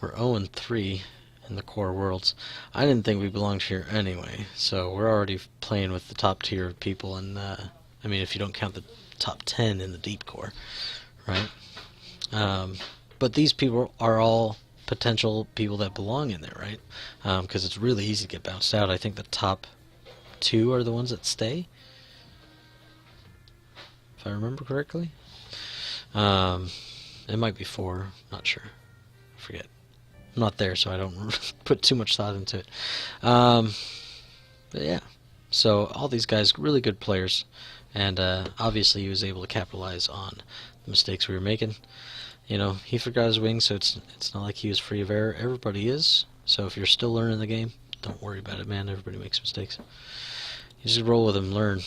0-3 in the core worlds. I didn't think we belonged here anyway, so we're already playing with the top tier of people, and I mean, if you don't count the top 10 in the deep core, right? But these people are all potential people that belong in there, right? Because it's really easy to get bounced out. I think the top 2 are the ones that stay, if I remember correctly. It might be 4, not sure. I forget. I'm not there, so I don't put too much thought into it. But yeah, so all these guys, really good players, and obviously he was able to capitalize on the mistakes we were making. You know, he forgot his wings, so it's not like he was free of error. Everybody is. So if you're still learning the game, don't worry about it, man. Everybody makes mistakes. You just roll with them, learn.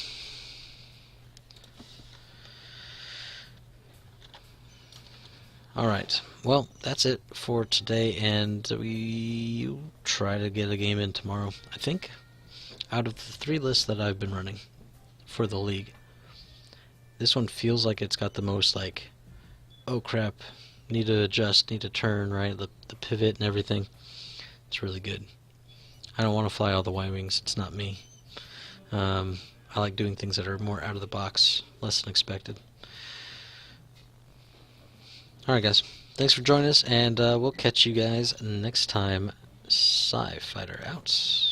Alright, well, that's it for today, and we try to get a game in tomorrow. I think out of the 3 lists that I've been running for the league, this one feels like it's got the most, like, oh crap, need to adjust, need to turn, right? The pivot and everything. It's really good. I don't want to fly all the Y-wings, it's not me. I like doing things that are more out of the box, less than expected. Alright guys, thanks for joining us, and we'll catch you guys next time. Sci Fighter out.